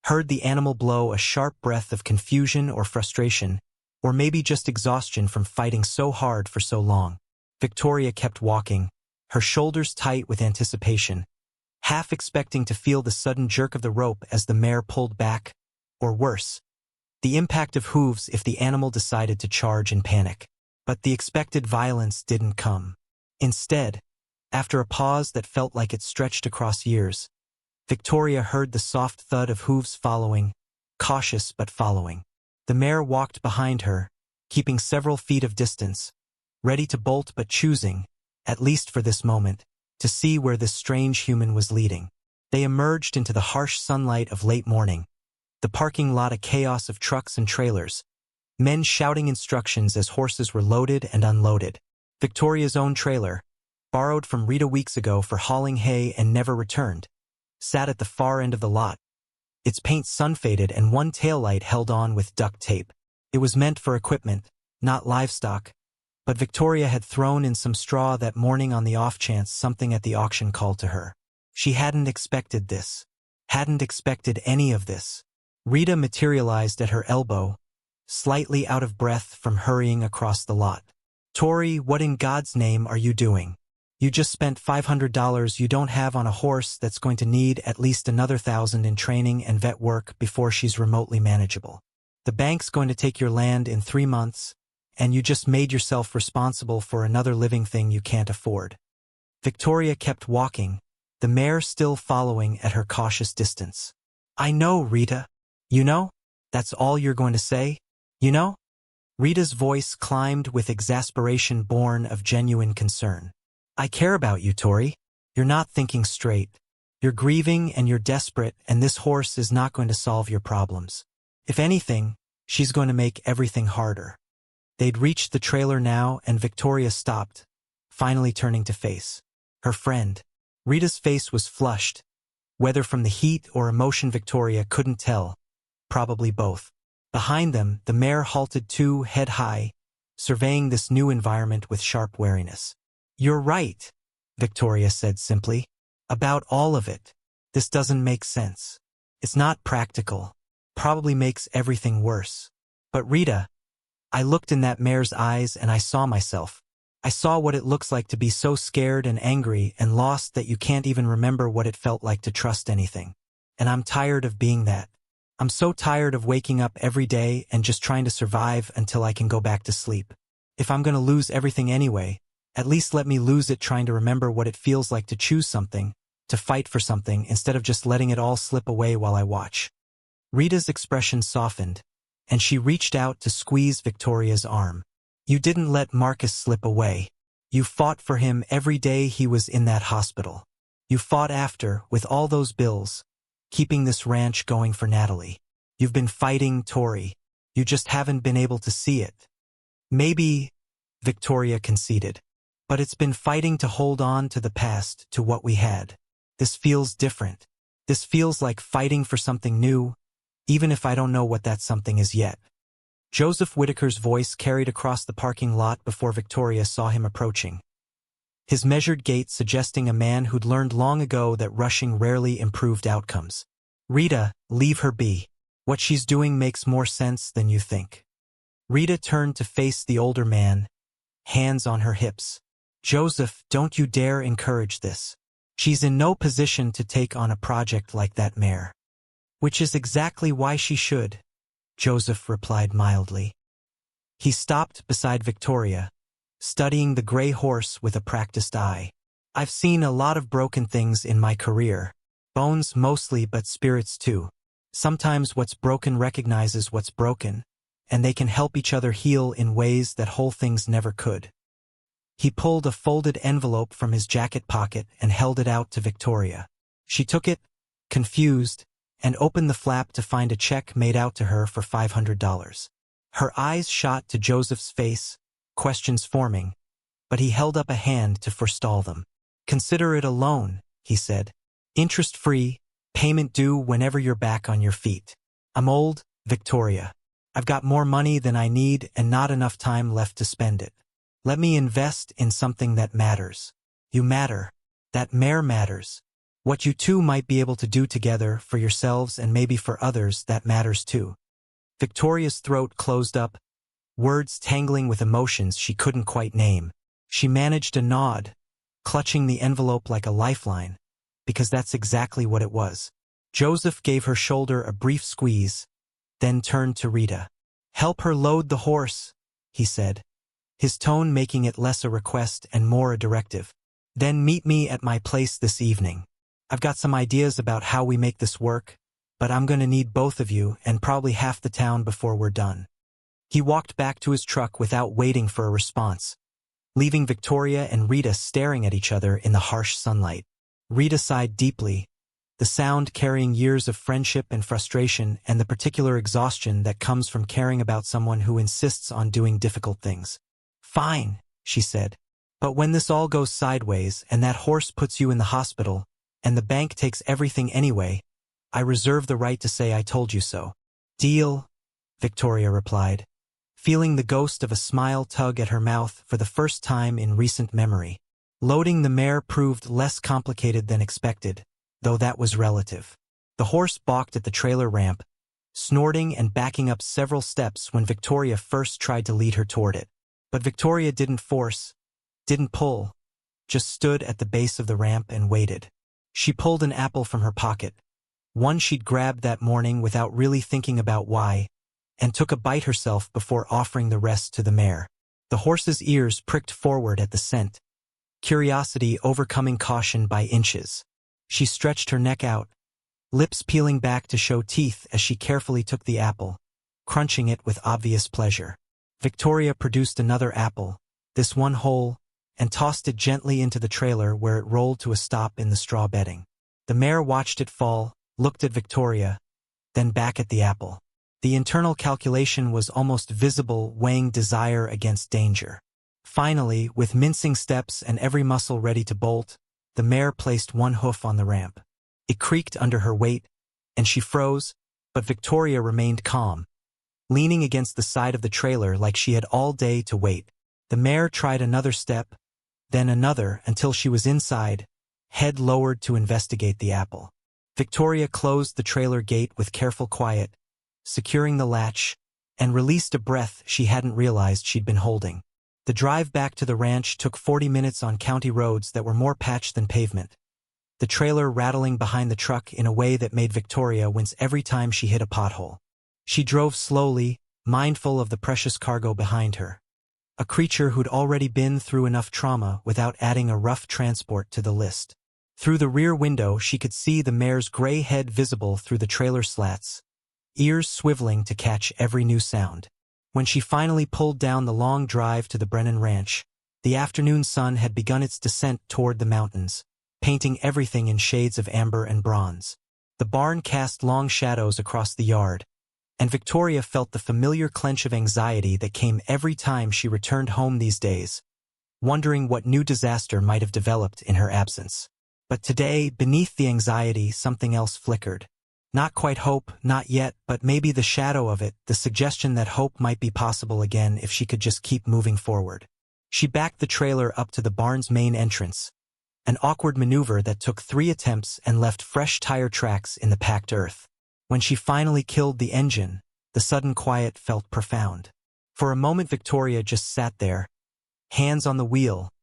heard the animal blow a sharp breath of confusion or frustration, or maybe just exhaustion from fighting so hard for so long. Victoria kept walking, her shoulders tight with anticipation, half expecting to feel the sudden jerk of the rope as the mare pulled back, or worse, the impact of hooves if the animal decided to charge in panic. But the expected violence didn't come. Instead, after a pause that felt like it stretched across years, Victoria heard the soft thud of hooves following, cautious but following. The mare walked behind her, keeping several feet of distance, ready to bolt but choosing, at least for this moment, to see where this strange human was leading. They emerged into the harsh sunlight of late morning, the parking lot a chaos of trucks and trailers, men shouting instructions as horses were loaded and unloaded. Victoria's own trailer, borrowed from Rita weeks ago for hauling hay and never returned, sat at the far end of the lot, its paint sun-faded and one taillight held on with duct tape. It was meant for equipment, not livestock, but Victoria had thrown in some straw that morning on the off-chance something at the auction called to her. She hadn't expected this. Hadn't expected any of this. Rita materialized at her elbow, slightly out of breath from hurrying across the lot. "Tori, what in God's name are you doing? You just spent $500 you don't have on a horse that's going to need at least another $1,000 in training and vet work before she's remotely manageable. The bank's going to take your land in 3 months, and you just made yourself responsible for another living thing you can't afford." Victoria kept walking, the mare still following at her cautious distance. "I know, Rita. You know? That's all you're going to say? You know?" Rita's voice climbed with exasperation born of genuine concern. "I care about you, Tori. You're not thinking straight. You're grieving and you're desperate, and this horse is not going to solve your problems. If anything, she's going to make everything harder." They'd reached the trailer now, and Victoria stopped, finally turning to face her friend. Rita's face was flushed, whether from the heat or emotion Victoria couldn't tell, probably both. Behind them, the mare halted too, head high, surveying this new environment with sharp wariness. "You're right," Victoria said simply. "About all of it. This doesn't make sense. It's not practical. Probably makes everything worse. But Rita," I looked in that mare's eyes and I saw myself. I saw what it looks like to be so scared and angry and lost that you can't even remember what it felt like to trust anything. And I'm tired of being that. I'm so tired of waking up every day and just trying to survive until I can go back to sleep. If I'm going to lose everything anyway, at least let me lose it trying to remember what it feels like to choose something, to fight for something, instead of just letting it all slip away while I watch." Rita's expression softened, and she reached out to squeeze Victoria's arm. "You didn't let Marcus slip away. You fought for him every day he was in that hospital. You fought after, with all those bills, keeping this ranch going for Natalie. You've been fighting, Tori. You just haven't been able to see it." "Maybe," Victoria conceded. "But it's been fighting to hold on to the past, to what we had. This feels different. This feels like fighting for something new, even if I don't know what that something is yet." Joseph Whitaker's voice carried across the parking lot before Victoria saw him approaching, his measured gait suggesting a man who'd learned long ago that rushing rarely improved outcomes. "Rita, leave her be. What she's doing makes more sense than you think." Rita turned to face the older man, hands on her hips. "Joseph, don't you dare encourage this. She's in no position to take on a project like that mare." "Which is exactly why she should," Joseph replied mildly. He stopped beside Victoria, studying the gray horse with a practiced eye. "I've seen a lot of broken things in my career. Bones mostly, but spirits too. Sometimes what's broken recognizes what's broken, and they can help each other heal in ways that whole things never could." He pulled a folded envelope from his jacket pocket and held it out to Victoria. She took it, confused, and opened the flap to find a check made out to her for $500. Her eyes shot to Joseph's face, questions forming, but he held up a hand to forestall them. "Consider it a loan," he said. "Interest-free, payment due whenever you're back on your feet. I'm old, Victoria. I've got more money than I need and not enough time left to spend it. Let me invest in something that matters. You matter. That mare matters. What you two might be able to do together for yourselves and maybe for others, that matters too." Victoria's throat closed up, words tangling with emotions she couldn't quite name. She managed a nod, clutching the envelope like a lifeline, because that's exactly what it was. Joseph gave her shoulder a brief squeeze, then turned to Rita. "Help her load the horse," he said, his tone making it less a request and more a directive. "Then meet me at my place this evening. I've got some ideas about how we make this work, but I'm going to need both of you and probably half the town before we're done." He walked back to his truck without waiting for a response, leaving Victoria and Rita staring at each other in the harsh sunlight. Rita sighed deeply, the sound carrying years of friendship and frustration and the particular exhaustion that comes from caring about someone who insists on doing difficult things. "Fine," she said. "But when this all goes sideways and that horse puts you in the hospital and the bank takes everything anyway, I reserve the right to say I told you so." "Deal," Victoria replied, feeling the ghost of a smile tug at her mouth for the first time in recent memory. Loading the mare proved less complicated than expected, though that was relative. The horse balked at the trailer ramp, snorting and backing up several steps when Victoria first tried to lead her toward it. But Victoria didn't force, didn't pull, just stood at the base of the ramp and waited. She pulled an apple from her pocket, one she'd grabbed that morning without really thinking about why, and took a bite herself before offering the rest to the mare. The horse's ears pricked forward at the scent, curiosity overcoming caution by inches. She stretched her neck out, lips peeling back to show teeth as she carefully took the apple, crunching it with obvious pleasure. Victoria produced another apple, this one whole, and tossed it gently into the trailer where it rolled to a stop in the straw bedding. The mare watched it fall, looked at Victoria, then back at the apple. The internal calculation was almost visible, weighing desire against danger. Finally, with mincing steps and every muscle ready to bolt, the mare placed one hoof on the ramp. It creaked under her weight, and she froze, but Victoria remained calm, leaning against the side of the trailer like she had all day to wait. The mare tried another step, then another until she was inside, head lowered to investigate the apple. Victoria closed the trailer gate with careful quiet, securing the latch, and released a breath she hadn't realized she'd been holding. The drive back to the ranch took 40 minutes on county roads that were more patch than pavement, the trailer rattling behind the truck in a way that made Victoria wince every time she hit a pothole. She drove slowly, mindful of the precious cargo behind her, a creature who'd already been through enough trauma without adding a rough transport to the list. Through the rear window she could see the mare's gray head visible through the trailer slats, ears swiveling to catch every new sound. When she finally pulled down the long drive to the Brennan Ranch, the afternoon sun had begun its descent toward the mountains, painting everything in shades of amber and bronze. The barn cast long shadows across the yard, and Victoria felt the familiar clench of anxiety that came every time she returned home these days, wondering what new disaster might have developed in her absence. But today, beneath the anxiety, something else flickered. Not quite hope, not yet, but maybe the shadow of it, the suggestion that hope might be possible again if she could just keep moving forward. She backed the trailer up to the barn's main entrance, an awkward maneuver that took 3 attempts and left fresh tire tracks in the packed earth. When she finally killed the engine, the sudden quiet felt profound. For a moment Victoria just sat there, hands on the wheel,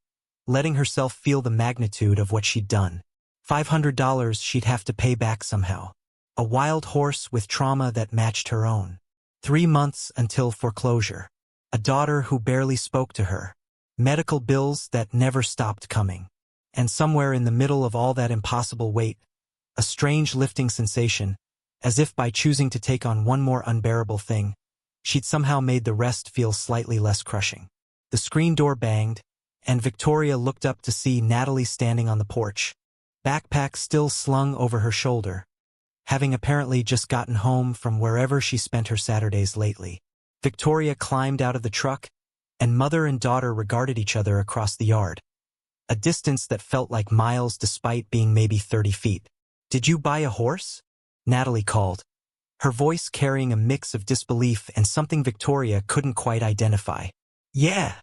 letting herself feel the magnitude of what she'd done. $500 she'd have to pay back somehow. A wild horse with trauma that matched her own. 3 months until foreclosure. A daughter who barely spoke to her. Medical bills that never stopped coming. And somewhere in the middle of all that impossible weight, a strange lifting sensation, as if by choosing to take on one more unbearable thing, she'd somehow made the rest feel slightly less crushing. The screen door banged, and Victoria looked up to see Natalie standing on the porch, backpack still slung over her shoulder, having apparently just gotten home from wherever she spent her Saturdays lately. Victoria climbed out of the truck, and mother and daughter regarded each other across the yard, a distance that felt like miles despite being maybe 30 feet. "Did you buy a horse?" Natalie called, her voice carrying a mix of disbelief and something Victoria couldn't quite identify. "Yeah,"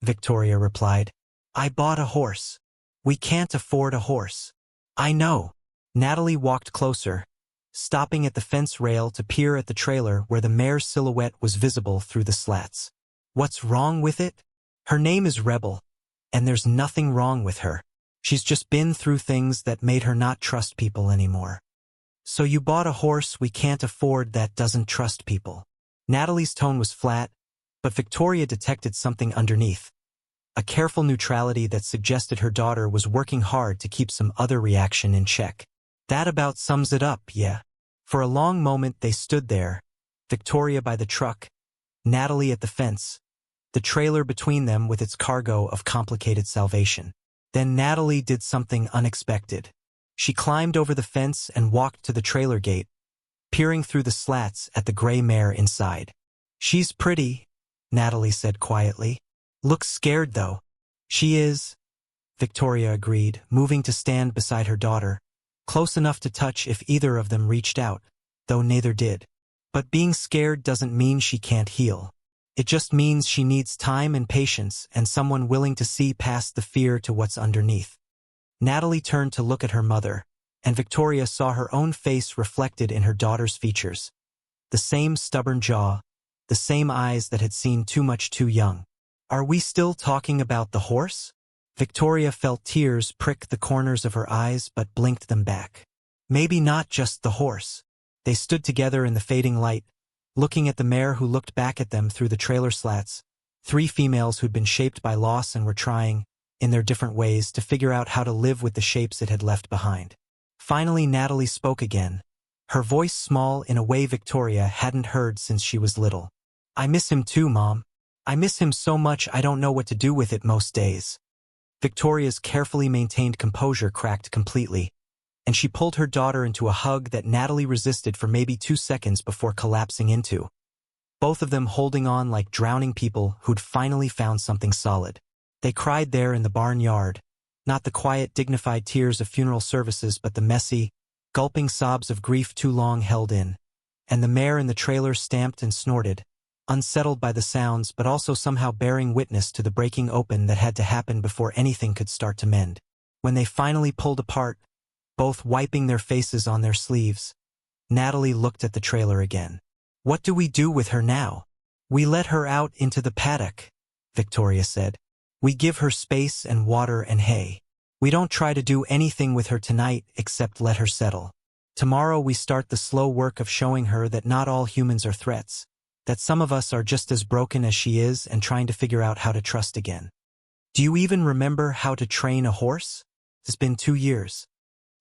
Victoria replied. "I bought a horse. We can't afford a horse." "I know." Natalie walked closer, stopping at the fence rail to peer at the trailer where the mare's silhouette was visible through the slats. "What's wrong with it?" "Her name is Rebel, and there's nothing wrong with her. She's just been through things that made her not trust people anymore." "So you bought a horse we can't afford that doesn't trust people." Natalie's tone was flat, but Victoria detected something underneath, a careful neutrality that suggested her daughter was working hard to keep some other reaction in check. "That about sums it up, yeah." For a long moment they stood there, Victoria by the truck, Natalie at the fence, the trailer between them with its cargo of complicated salvation. Then Natalie did something unexpected. She climbed over the fence and walked to the trailer gate, peering through the slats at the gray mare inside. "She's pretty," Natalie said quietly. "Looks scared, though." "She is," Victoria agreed, moving to stand beside her daughter, close enough to touch if either of them reached out, though neither did. "But being scared doesn't mean she can't heal. It just means she needs time and patience and someone willing to see past the fear to what's underneath." Natalie turned to look at her mother, and Victoria saw her own face reflected in her daughter's features. The same stubborn jaw, the same eyes that had seen too much too young. "Are we still talking about the horse?" Victoria felt tears prick the corners of her eyes but blinked them back. "Maybe not just the horse." They stood together in the fading light, looking at the mare who looked back at them through the trailer slats, three females who'd been shaped by loss and were trying, in their different ways, to figure out how to live with the shapes it had left behind. Finally, Natalie spoke again, her voice small in a way Victoria hadn't heard since she was little. "I miss him too, Mom. I miss him so much I don't know what to do with it most days." Victoria's carefully maintained composure cracked completely, and she pulled her daughter into a hug that Natalie resisted for maybe 2 seconds before collapsing into, both of them holding on like drowning people who'd finally found something solid. They cried there in the barnyard, not the quiet, dignified tears of funeral services but the messy, gulping sobs of grief too long held in, and the mare in the trailer stamped and snorted, unsettled by the sounds but also somehow bearing witness to the breaking open that had to happen before anything could start to mend. When they finally pulled apart, both wiping their faces on their sleeves, Natalie looked at the trailer again. "What do we do with her now?" "We let her out into the paddock," Victoria said. "We give her space and water and hay. We don't try to do anything with her tonight except let her settle. Tomorrow we start the slow work of showing her that not all humans are threats, that some of us are just as broken as she is and trying to figure out how to trust again." "Do you even remember how to train a horse?" "It's been 2 years."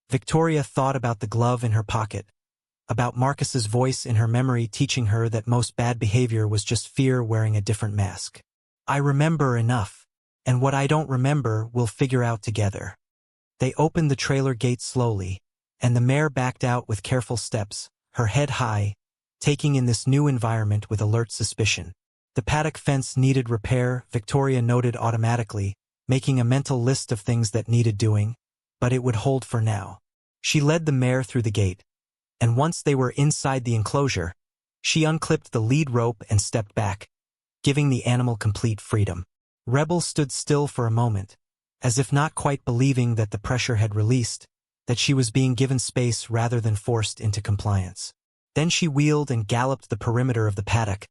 Victoria thought about the glove in her pocket, about Marcus's voice in her memory teaching her that most bad behavior was just fear wearing a different mask. "I remember enough. And what I don't remember we'll figure out together." They opened the trailer gate slowly, and the mare backed out with careful steps, her head high, taking in this new environment with alert suspicion. The paddock fence needed repair, Victoria noted automatically, making a mental list of things that needed doing, but it would hold for now. She led the mare through the gate, and once they were inside the enclosure, she unclipped the lead rope and stepped back, giving the animal complete freedom. Rebel stood still for a moment, as if not quite believing that the pressure had released, that she was being given space rather than forced into compliance. Then she wheeled and galloped the perimeter of the paddock,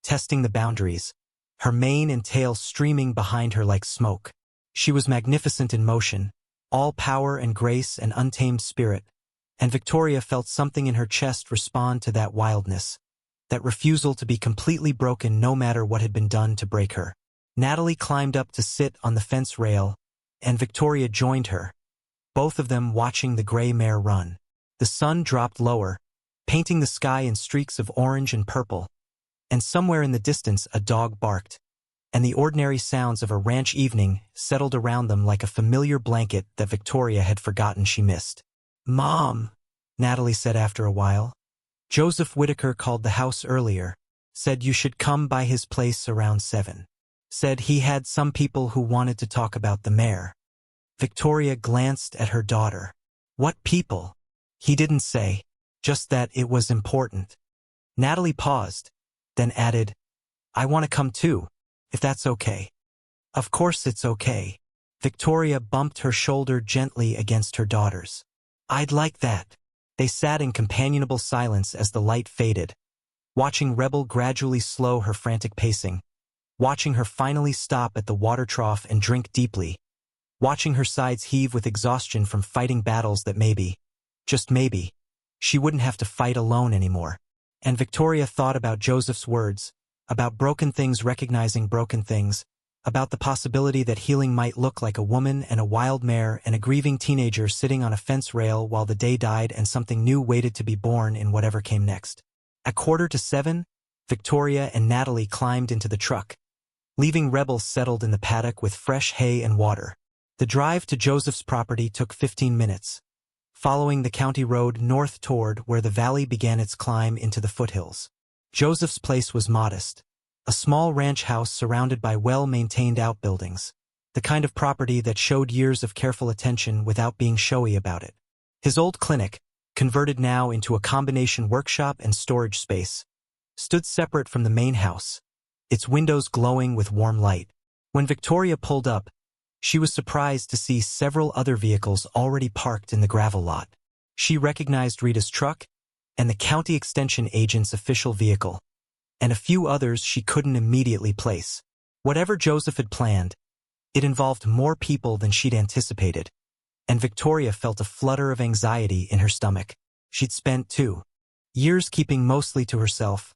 testing the boundaries, her mane and tail streaming behind her like smoke. She was magnificent in motion, all power and grace and untamed spirit, and Victoria felt something in her chest respond to that wildness, that refusal to be completely broken no matter what had been done to break her. Natalie climbed up to sit on the fence rail, and Victoria joined her, both of them watching the gray mare run. The sun dropped lower, painting the sky in streaks of orange and purple, and somewhere in the distance a dog barked, and the ordinary sounds of a ranch evening settled around them like a familiar blanket that Victoria had forgotten she missed. "Mom," Natalie said after a while. "Joseph Whitaker called the house earlier, said you should come by his place around 7. Said he had some people who wanted to talk about the mare." Victoria glanced at her daughter. "What people?" "He didn't say, just that it was important." Natalie paused, then added, "I want to come too, if that's okay." "Of course it's okay." Victoria bumped her shoulder gently against her daughter's. "I'd like that." They sat in companionable silence as the light faded, watching Rebel gradually slow her frantic pacing, watching her finally stop at the water trough and drink deeply, watching her sides heave with exhaustion from fighting battles that maybe, just maybe, she wouldn't have to fight alone anymore. And Victoria thought about Joseph's words, about broken things recognizing broken things, about the possibility that healing might look like a woman and a wild mare and a grieving teenager sitting on a fence rail while the day died and something new waited to be born in whatever came next. At 6:45, Victoria and Natalie climbed into the truck, leaving rebels settled in the paddock with fresh hay and water. The drive to Joseph's property took 15 minutes, following the county road north toward where the valley began its climb into the foothills. Joseph's place was modest, a small ranch house surrounded by well-maintained outbuildings, the kind of property that showed years of careful attention without being showy about it. His old clinic, converted now into a combination workshop and storage space, stood separate from the main house, its windows glowing with warm light. When Victoria pulled up, she was surprised to see several other vehicles already parked in the gravel lot. She recognized Rita's truck and the county extension agent's official vehicle, and a few others she couldn't immediately place. Whatever Joseph had planned, it involved more people than she'd anticipated, and Victoria felt a flutter of anxiety in her stomach. She'd spent 2 years keeping mostly to herself,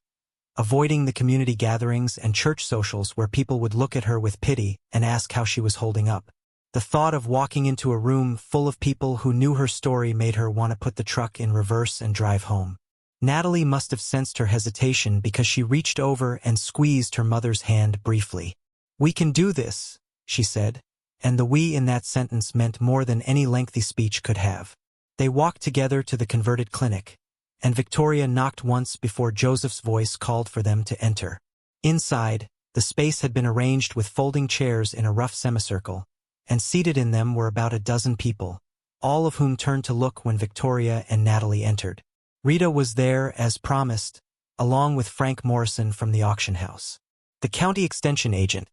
avoiding the community gatherings and church socials where people would look at her with pity and ask how she was holding up. The thought of walking into a room full of people who knew her story made her want to put the truck in reverse and drive home. Natalie must have sensed her hesitation because she reached over and squeezed her mother's hand briefly. "We can do this," she said, and the "we" in that sentence meant more than any lengthy speech could have. They walked together to the converted clinic, and Victoria knocked once before Joseph's voice called for them to enter. Inside, the space had been arranged with folding chairs in a rough semicircle, and seated in them were about a dozen people, all of whom turned to look when Victoria and Natalie entered. Rita was there, as promised, along with Frank Morrison from the auction house. The county extension agent,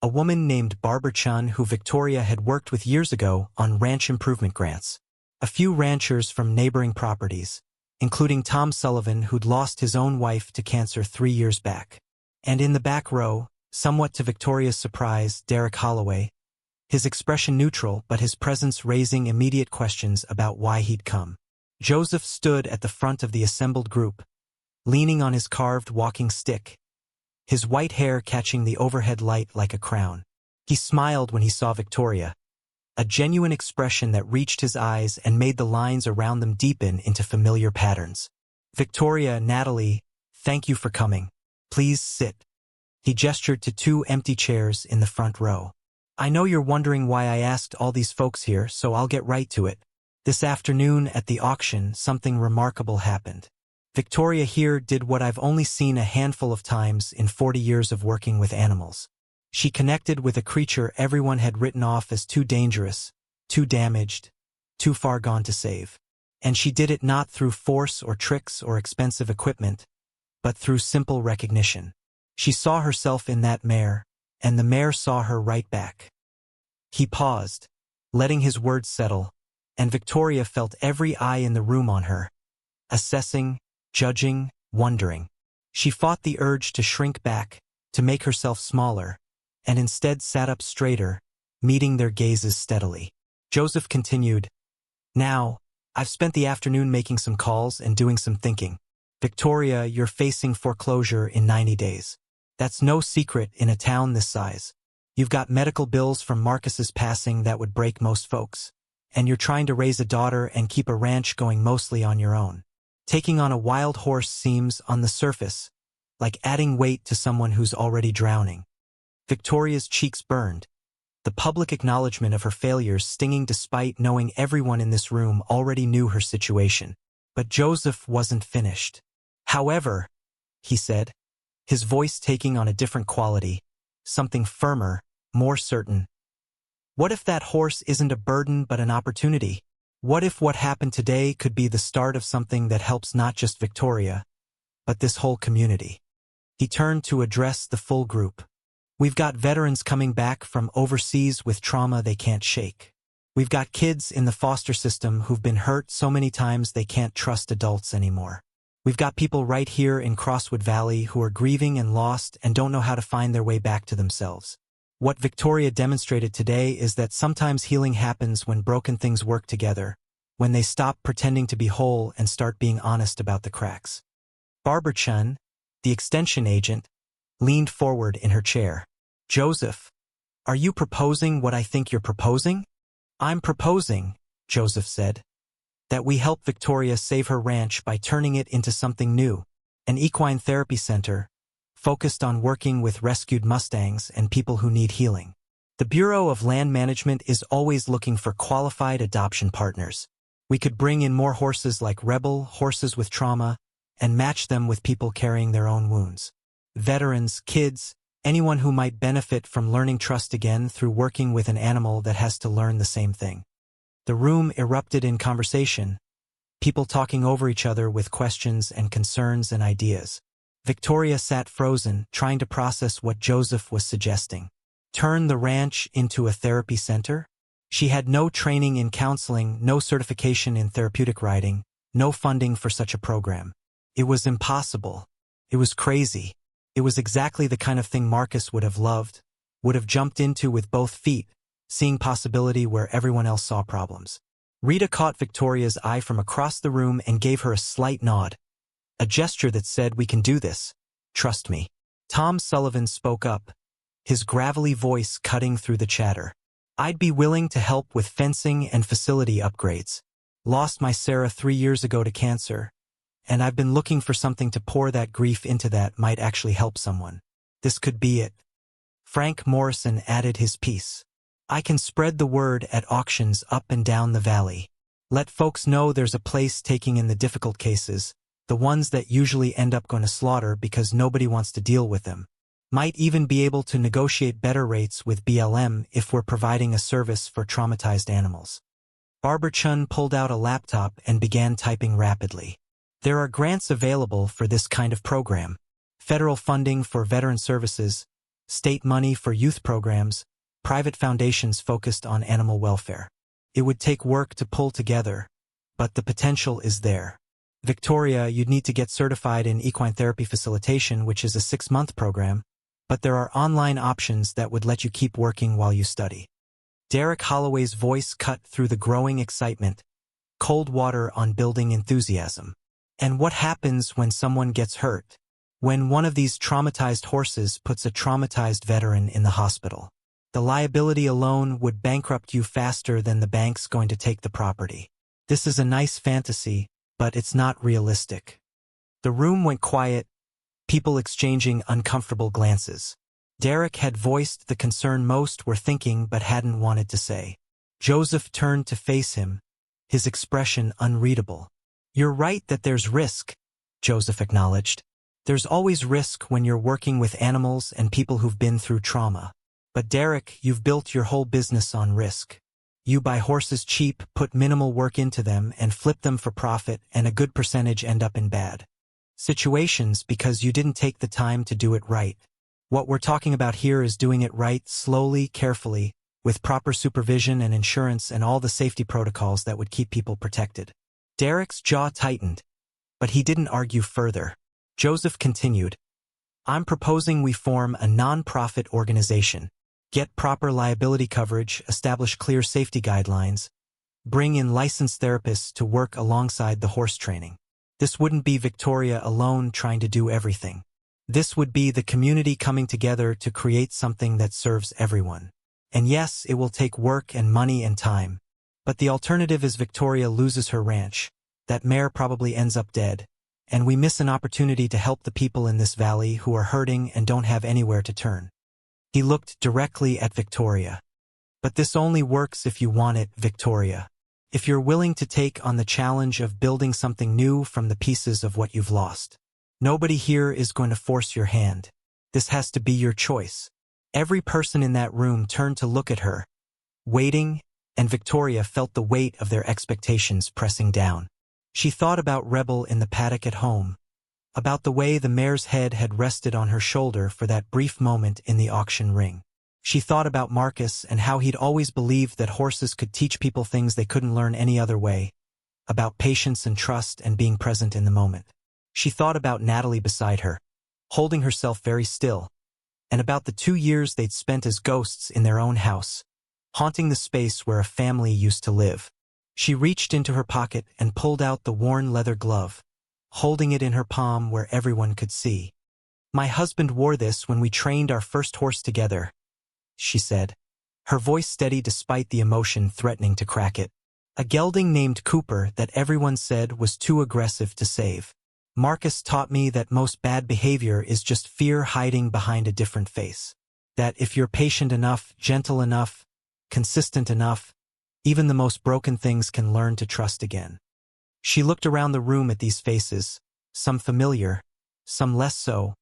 a woman named Barbara Chun who Victoria had worked with years ago on ranch improvement grants. A few ranchers from neighboring properties, including Tom Sullivan, who'd lost his own wife to cancer 3 years back. And in the back row, somewhat to Victoria's surprise, Derek Holloway, his expression neutral but his presence raising immediate questions about why he'd come. Joseph stood at the front of the assembled group, leaning on his carved walking stick, his white hair catching the overhead light like a crown. He smiled when he saw Victoria, a genuine expression that reached his eyes and made the lines around them deepen into familiar patterns. "Victoria, Natalie, thank you for coming. Please sit." He gestured to 2 empty chairs in the front row. "I know you're wondering why I asked all these folks here, so I'll get right to it. This afternoon at the auction, something remarkable happened. Victoria here did what I've only seen a handful of times in 40 years of working with animals. She connected with a creature everyone had written off as too dangerous, too damaged, too far gone to save. And she did it not through force or tricks or expensive equipment, but through simple recognition. She saw herself in that mare, and the mare saw her right back." He paused, letting his words settle, and Victoria felt every eye in the room on her, assessing, judging, wondering. She fought the urge to shrink back, to make herself smaller, and instead sat up straighter, meeting their gazes steadily. Joseph continued, "Now, I've spent the afternoon making some calls and doing some thinking. Victoria, you're facing foreclosure in 90 days. That's no secret in a town this size. You've got medical bills from Marcus's passing that would break most folks, and you're trying to raise a daughter and keep a ranch going mostly on your own. Taking on a wild horse seems, on the surface, like adding weight to someone who's already drowning." Victoria's cheeks burned, the public acknowledgement of her failures stinging despite knowing everyone in this room already knew her situation. But Joseph wasn't finished. "However," he said, his voice taking on a different quality, something firmer, more certain. "What if that horse isn't a burden but an opportunity? What if what happened today could be the start of something that helps not just Victoria, but this whole community?" He turned to address the full group. "We've got veterans coming back from overseas with trauma they can't shake. We've got kids in the foster system who've been hurt so many times they can't trust adults anymore. We've got people right here in Crosswood Valley who are grieving and lost and don't know how to find their way back to themselves. What Victoria demonstrated today is that sometimes healing happens when broken things work together, when they stop pretending to be whole and start being honest about the cracks." Barbara Chun, the extension agent, leaned forward in her chair. "Joseph, are you proposing what I think you're proposing?" "I'm proposing," Joseph said, "that we help Victoria save her ranch by turning it into something new, an equine therapy center, focused on working with rescued Mustangs and people who need healing. The Bureau of Land Management is always looking for qualified adoption partners. We could bring in more horses like Rebel, horses with trauma, and match them with people carrying their own wounds. Veterans, kids, anyone who might benefit from learning trust again through working with an animal that has to learn the same thing. The room erupted in conversation, people talking over each other with questions and concerns and ideas. Victoria sat frozen, trying to process what Joseph was suggesting. Turn the ranch into a therapy center? She had no training in counseling, no certification in therapeutic riding, no funding for such a program. It was impossible. It was crazy. It was exactly the kind of thing Marcus would have loved, would have jumped into with both feet, seeing possibility where everyone else saw problems. Rita caught Victoria's eye from across the room and gave her a slight nod, a gesture that said, "We can do this. Trust me." Tom Sullivan spoke up, his gravelly voice cutting through the chatter. "I'd be willing to help with fencing and facility upgrades. Lost my Sarah 3 years ago to cancer, and I've been looking for something to pour that grief into that might actually help someone. This could be it." Frank Morrison added his piece. "I can spread the word at auctions up and down the valley. Let folks know there's a place taking in the difficult cases, the ones that usually end up going to slaughter because nobody wants to deal with them. Might even be able to negotiate better rates with BLM if we're providing a service for traumatized animals." Barbara Chun pulled out a laptop and began typing rapidly. "There are grants available for this kind of program. Federal funding for veteran services, state money for youth programs, private foundations focused on animal welfare. It would take work to pull together, but the potential is there. Victoria, you'd need to get certified in equine therapy facilitation, which is a 6-month program, but there are online options that would let you keep working while you study." Derek Holloway's voice cut through the growing excitement, cold water on building enthusiasm. "And what happens when someone gets hurt? When one of these traumatized horses puts a traumatized veteran in the hospital? The liability alone would bankrupt you faster than the bank's going to take the property. This is a nice fantasy, but it's not realistic." The room went quiet, people exchanging uncomfortable glances. Derek had voiced the concern most were thinking but hadn't wanted to say. Joseph turned to face him, his expression unreadable. "You're right that there's risk," Joseph acknowledged. "There's always risk when you're working with animals and people who've been through trauma. But Derek, you've built your whole business on risk. You buy horses cheap, put minimal work into them, and flip them for profit, and a good percentage end up in bad situations because you didn't take the time to do it right. What we're talking about here is doing it right, slowly, carefully, with proper supervision and insurance and all the safety protocols that would keep people protected." Derek's jaw tightened, but he didn't argue further. Joseph continued, "I'm proposing we form a non-profit organization, get proper liability coverage, establish clear safety guidelines, bring in licensed therapists to work alongside the horse training. This wouldn't be Victoria alone trying to do everything. This would be the community coming together to create something that serves everyone. And yes, it will take work and money and time. But the alternative is Victoria loses her ranch, that mare probably ends up dead, and we miss an opportunity to help the people in this valley who are hurting and don't have anywhere to turn." He looked directly at Victoria. "But this only works if you want it, Victoria. If you're willing to take on the challenge of building something new from the pieces of what you've lost. Nobody here is going to force your hand. This has to be your choice." Every person in that room turned to look at her, waiting, and Victoria felt the weight of their expectations pressing down. She thought about Rebel in the paddock at home, about the way the mare's head had rested on her shoulder for that brief moment in the auction ring. She thought about Marcus and how he'd always believed that horses could teach people things they couldn't learn any other way, about patience and trust and being present in the moment. She thought about Natalie beside her, holding herself very still, and about the 2 years they'd spent as ghosts in their own house, haunting the space where a family used to live. She reached into her pocket and pulled out the worn leather glove, holding it in her palm where everyone could see. "My husband wore this when we trained our first horse together," she said, her voice steady despite the emotion threatening to crack it. "A gelding named Cooper that everyone said was too aggressive to save. Marcus taught me that most bad behavior is just fear hiding behind a different face. That if you're patient enough, gentle enough, consistent enough, even the most broken things can learn to trust again. She looked around the room at these faces, some familiar, some less so,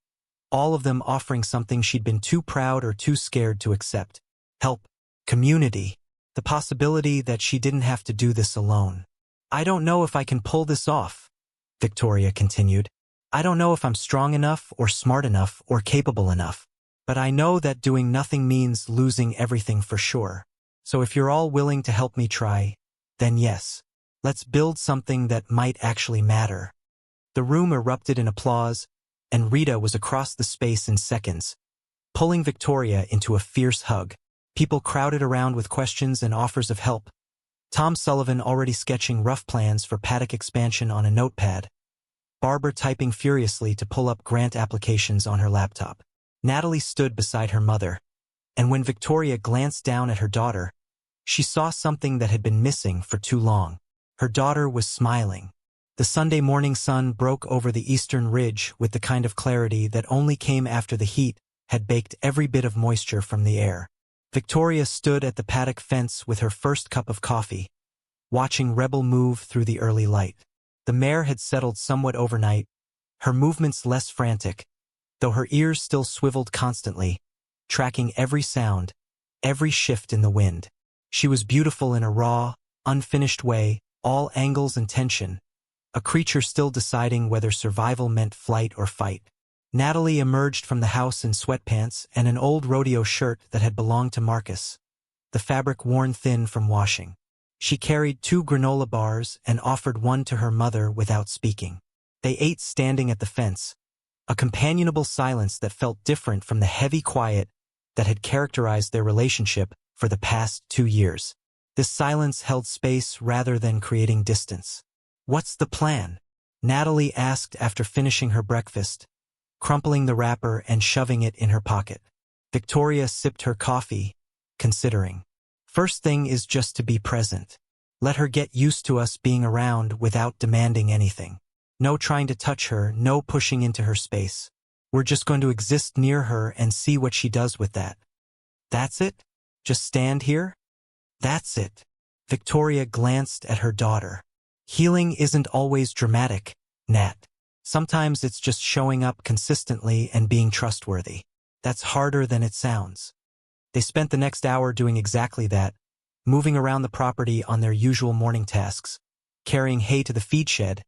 all of them offering something she'd been too proud or too scared to accept. Help, community, the possibility that she didn't have to do this alone. I don't know if I can pull this off, Victoria continued. I don't know if I'm strong enough or smart enough or capable enough, but I know that doing nothing means losing everything for sure. So if you're all willing to help me try, then yes, let's build something that might actually matter. The room erupted in applause, and Rita was across the space in seconds, pulling Victoria into a fierce hug. People crowded around with questions and offers of help. Tom Sullivan already sketching rough plans for paddock expansion on a notepad. Barbara typing furiously to pull up grant applications on her laptop. Natalie stood beside her mother, and when Victoria glanced down at her daughter, she saw something that had been missing for too long. Her daughter was smiling. The Sunday morning sun broke over the eastern ridge with the kind of clarity that only came after the heat had baked every bit of moisture from the air. Victoria stood at the paddock fence with her first cup of coffee, watching Rebel move through the early light. The mare had settled somewhat overnight, her movements less frantic, though her ears still swiveled constantly, tracking every sound, every shift in the wind. She was beautiful in a raw, unfinished way, all angles and tension, a creature still deciding whether survival meant flight or fight. Natalie emerged from the house in sweatpants and an old rodeo shirt that had belonged to Marcus, the fabric worn thin from washing. She carried 2 granola bars and offered one to her mother without speaking. They ate standing at the fence, a companionable silence that felt different from the heavy quiet that had characterized their relationship for the past 2 years. This silence held space rather than creating distance. "What's the plan?" Natalie asked after finishing her breakfast, crumpling the wrapper and shoving it in her pocket. Victoria sipped her coffee, considering. "First thing is just to be present. Let her get used to us being around without demanding anything. No trying to touch her, no pushing into her space. We're just going to exist near her and see what she does with that." "That's it? Just stand here?" "That's it." Victoria glanced at her daughter. "Healing isn't always dramatic, Nat. Sometimes it's just showing up consistently and being trustworthy. That's harder than it sounds." They spent the next hour doing exactly that, moving around the property on their usual morning tasks, carrying hay to the feed shed,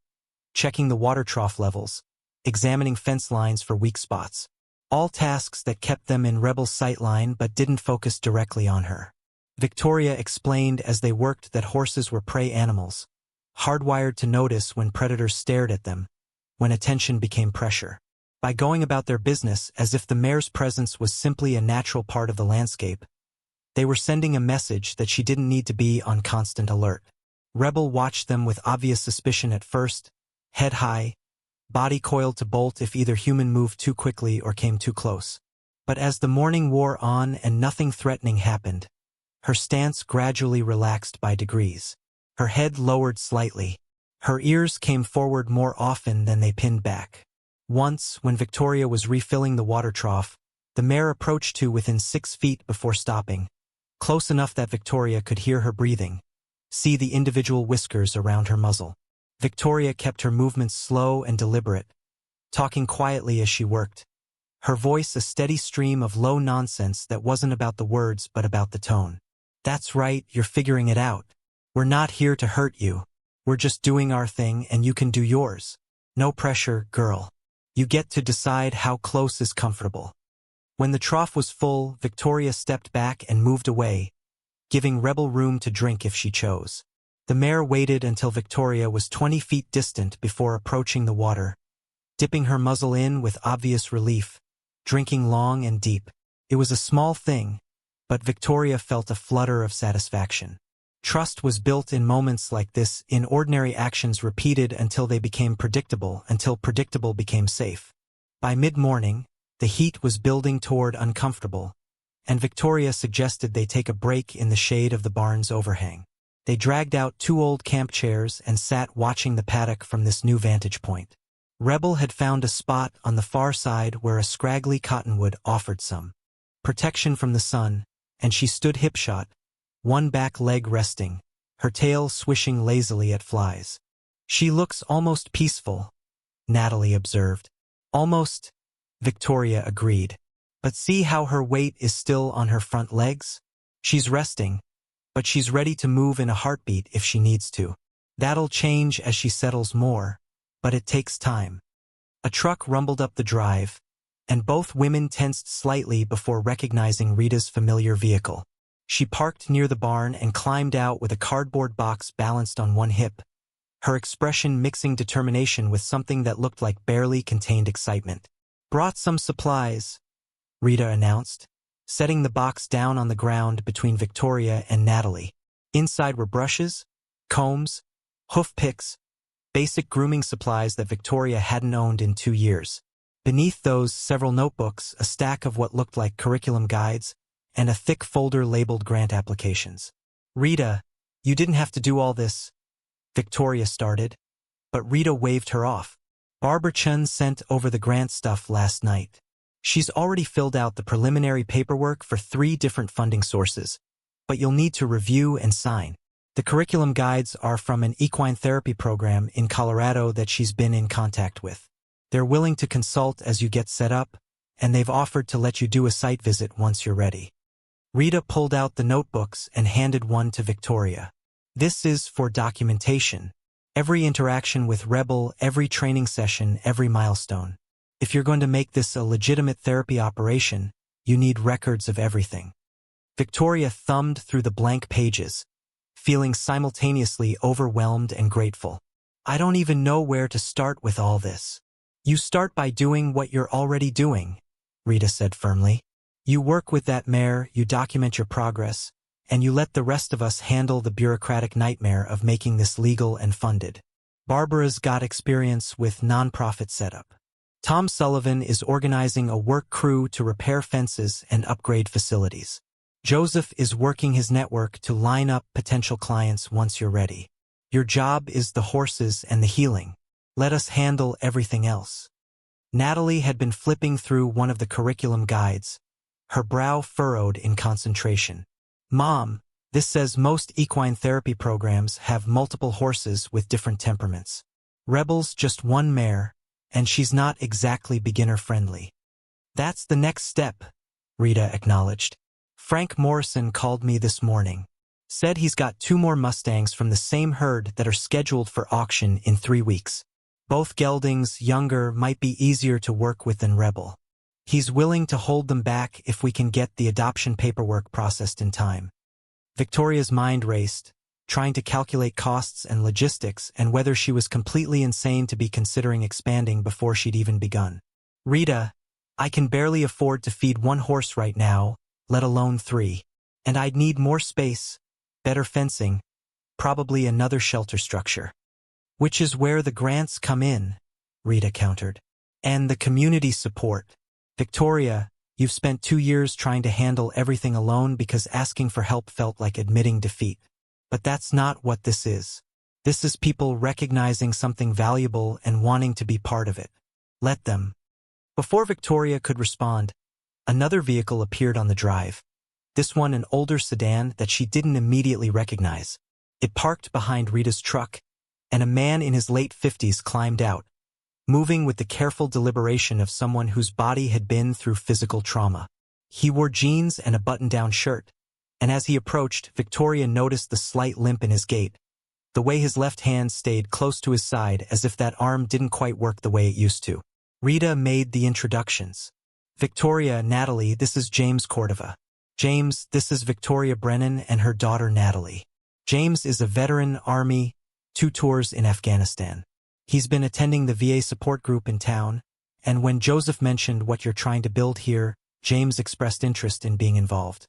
checking the water trough levels, examining fence lines for weak spots. All tasks that kept them in Rebel's sightline but didn't focus directly on her. Victoria explained as they worked that horses were prey animals, hardwired to notice when predators stared at them, when attention became pressure. By going about their business as if the mare's presence was simply a natural part of the landscape, they were sending a message that she didn't need to be on constant alert. Rebel watched them with obvious suspicion at first, head high, body coiled to bolt if either human moved too quickly or came too close. But as the morning wore on and nothing threatening happened, her stance gradually relaxed by degrees. Her head lowered slightly. Her ears came forward more often than they pinned back. Once, when Victoria was refilling the water trough, the mare approached to within 6 feet before stopping, close enough that Victoria could hear her breathing, see the individual whiskers around her muzzle. Victoria kept her movements slow and deliberate, talking quietly as she worked, her voice a steady stream of low nonsense that wasn't about the words but about the tone. "That's right, you're figuring it out. We're not here to hurt you. We're just doing our thing and you can do yours. No pressure, girl. You get to decide how close is comfortable." When the trough was full, Victoria stepped back and moved away, giving Rebel room to drink if she chose. The mare waited until Victoria was 20 feet distant before approaching the water, dipping her muzzle in with obvious relief, drinking long and deep. It was a small thing, but Victoria felt a flutter of satisfaction. Trust was built in moments like this, in ordinary actions repeated until they became predictable, until predictable became safe. By mid-morning, the heat was building toward uncomfortable, and Victoria suggested they take a break in the shade of the barn's overhang. They dragged out 2 old camp chairs and sat watching the paddock from this new vantage point. Rebel had found a spot on the far side where a scraggly cottonwood offered some protection from the sun, and she stood hipshot, one back leg resting, her tail swishing lazily at flies. She looks almost peaceful, Natalie observed. Almost, Victoria agreed. But see how her weight is still on her front legs? She's resting, but she's ready to move in a heartbeat if she needs to. That'll change as she settles more, but it takes time. A truck rumbled up the drive, and both women tensed slightly before recognizing Rita's familiar vehicle. She parked near the barn and climbed out with a cardboard box balanced on one hip, her expression mixing determination with something that looked like barely contained excitement. "Brought some supplies," Rita announced, setting the box down on the ground between Victoria and Natalie. Inside were brushes, combs, hoof picks, basic grooming supplies that Victoria hadn't owned in 2 years. Beneath those, several notebooks, a stack of what looked like curriculum guides, and a thick folder labeled grant applications. "Rita, you didn't have to do all this," Victoria started, but Rita waved her off. "Barbara Chun sent over the grant stuff last night. She's already filled out the preliminary paperwork for 3 different funding sources, but you'll need to review and sign. The curriculum guides are from an equine therapy program in Colorado that she's been in contact with. They're willing to consult as you get set up, and they've offered to let you do a site visit once you're ready." Rita pulled out the notebooks and handed one to Victoria. "This is for documentation. Every interaction with Rebel, every training session, every milestone. If you're going to make this a legitimate therapy operation, you need records of everything." Victoria thumbed through the blank pages, feeling simultaneously overwhelmed and grateful. "I don't even know where to start with all this." "You start by doing what you're already doing," Rita said firmly. "You work with that mare, you document your progress, and you let the rest of us handle the bureaucratic nightmare of making this legal and funded. Barbara's got experience with nonprofit setup. Tom Sullivan is organizing a work crew to repair fences and upgrade facilities. Joseph is working his network to line up potential clients once you're ready. Your job is the horses and the healing. Let us handle everything else." Natalie had been flipping through one of the curriculum guides, her brow furrowed in concentration. "Mom, this says most equine therapy programs have multiple horses with different temperaments. Rebel's just one mare, and she's not exactly beginner-friendly." "That's the next step," Rita acknowledged. "Frank Morrison called me this morning. Said he's got 2 more Mustangs from the same herd that are scheduled for auction in 3 weeks. Both geldings, younger, might be easier to work with than Rebel. He's willing to hold them back if we can get the adoption paperwork processed in time." Victoria's mind raced, trying to calculate costs and logistics and whether she was completely insane to be considering expanding before she'd even begun. "Rita, I can barely afford to feed 1 horse right now, let alone 3. And I'd need more space, better fencing, probably another shelter structure." "Which is where the grants come in," Rita countered. "And the community support. Victoria, you've spent 2 years trying to handle everything alone because asking for help felt like admitting defeat. But that's not what this is. This is people recognizing something valuable and wanting to be part of it. Let them." Before Victoria could respond, another vehicle appeared on the drive. This one an older sedan that she didn't immediately recognize. It parked behind Rita's truck, and a man in his late 50s climbed out, moving with the careful deliberation of someone whose body had been through physical trauma. He wore jeans and a button-down shirt, and as he approached, Victoria noticed the slight limp in his gait, the way his left hand stayed close to his side as if that arm didn't quite work the way it used to. Rita made the introductions. "Victoria, Natalie, this is James Cordova. James, this is Victoria Brennan and her daughter Natalie. James is a veteran Army, 2 tours in Afghanistan. He's been attending the VA support group in town, and when Joseph mentioned what you're trying to build here, James expressed interest in being involved."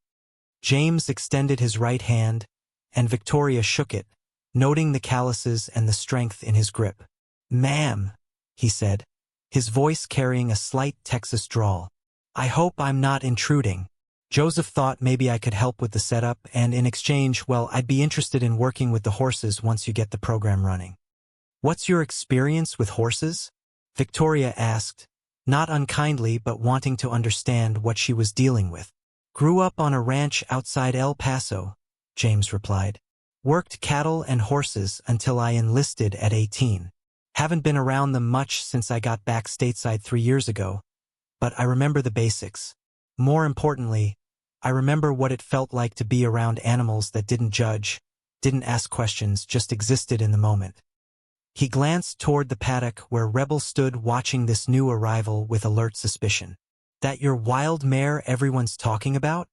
James extended his right hand, and Victoria shook it, noting the calluses and the strength in his grip. "Ma'am," he said, his voice carrying a slight Texas drawl. "I hope I'm not intruding. Joseph thought maybe I could help with the setup, and in exchange, well, I'd be interested in working with the horses once you get the program running." "What's your experience with horses?" Victoria asked, not unkindly but wanting to understand what she was dealing with. Grew up on a ranch outside El Paso, James replied. Worked cattle and horses until I enlisted at 18. Haven't been around them much since I got back stateside 3 years ago, but I remember the basics. More importantly, I remember what it felt like to be around animals that didn't judge, didn't ask questions, just existed in the moment. He glanced toward the paddock where Rebel stood watching this new arrival with alert suspicion. That your wild mare everyone's talking about?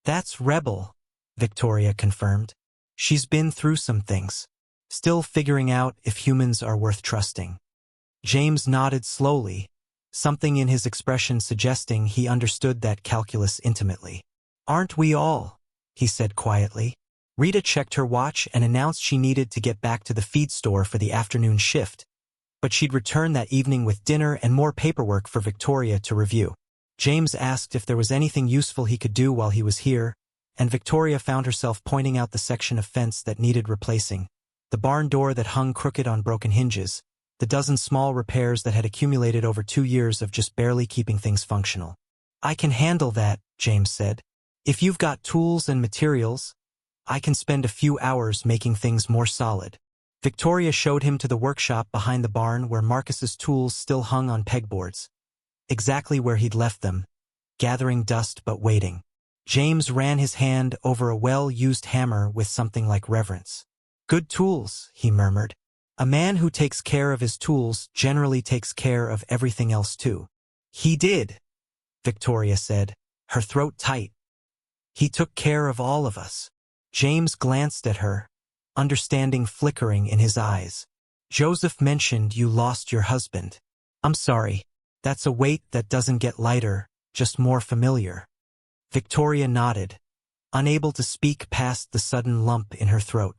That's Rebel, Victoria confirmed. She's been through some things. Still figuring out if humans are worth trusting. James nodded slowly, something in his expression suggesting he understood that calculus intimately. Aren't we all? He said quietly. Rita checked her watch and announced she needed to get back to the feed store for the afternoon shift, but she'd return that evening with dinner and more paperwork for Victoria to review. James asked if there was anything useful he could do while he was here, and Victoria found herself pointing out the section of fence that needed replacing, the barn door that hung crooked on broken hinges, the dozen small repairs that had accumulated over 2 years of just barely keeping things functional. I can handle that, James said. If you've got tools and materials, I can spend a few hours making things more solid. Victoria showed him to the workshop behind the barn where Marcus's tools still hung on pegboards. Exactly where he'd left them, gathering dust but waiting. James ran his hand over a well-used hammer with something like reverence. Good tools, he murmured. A man who takes care of his tools generally takes care of everything else too. He did, Victoria said, her throat tight. He took care of all of us. James glanced at her, understanding flickering in his eyes. Joseph mentioned you lost your husband. I'm sorry. That's a weight that doesn't get lighter, just more familiar. Victoria nodded, unable to speak past the sudden lump in her throat.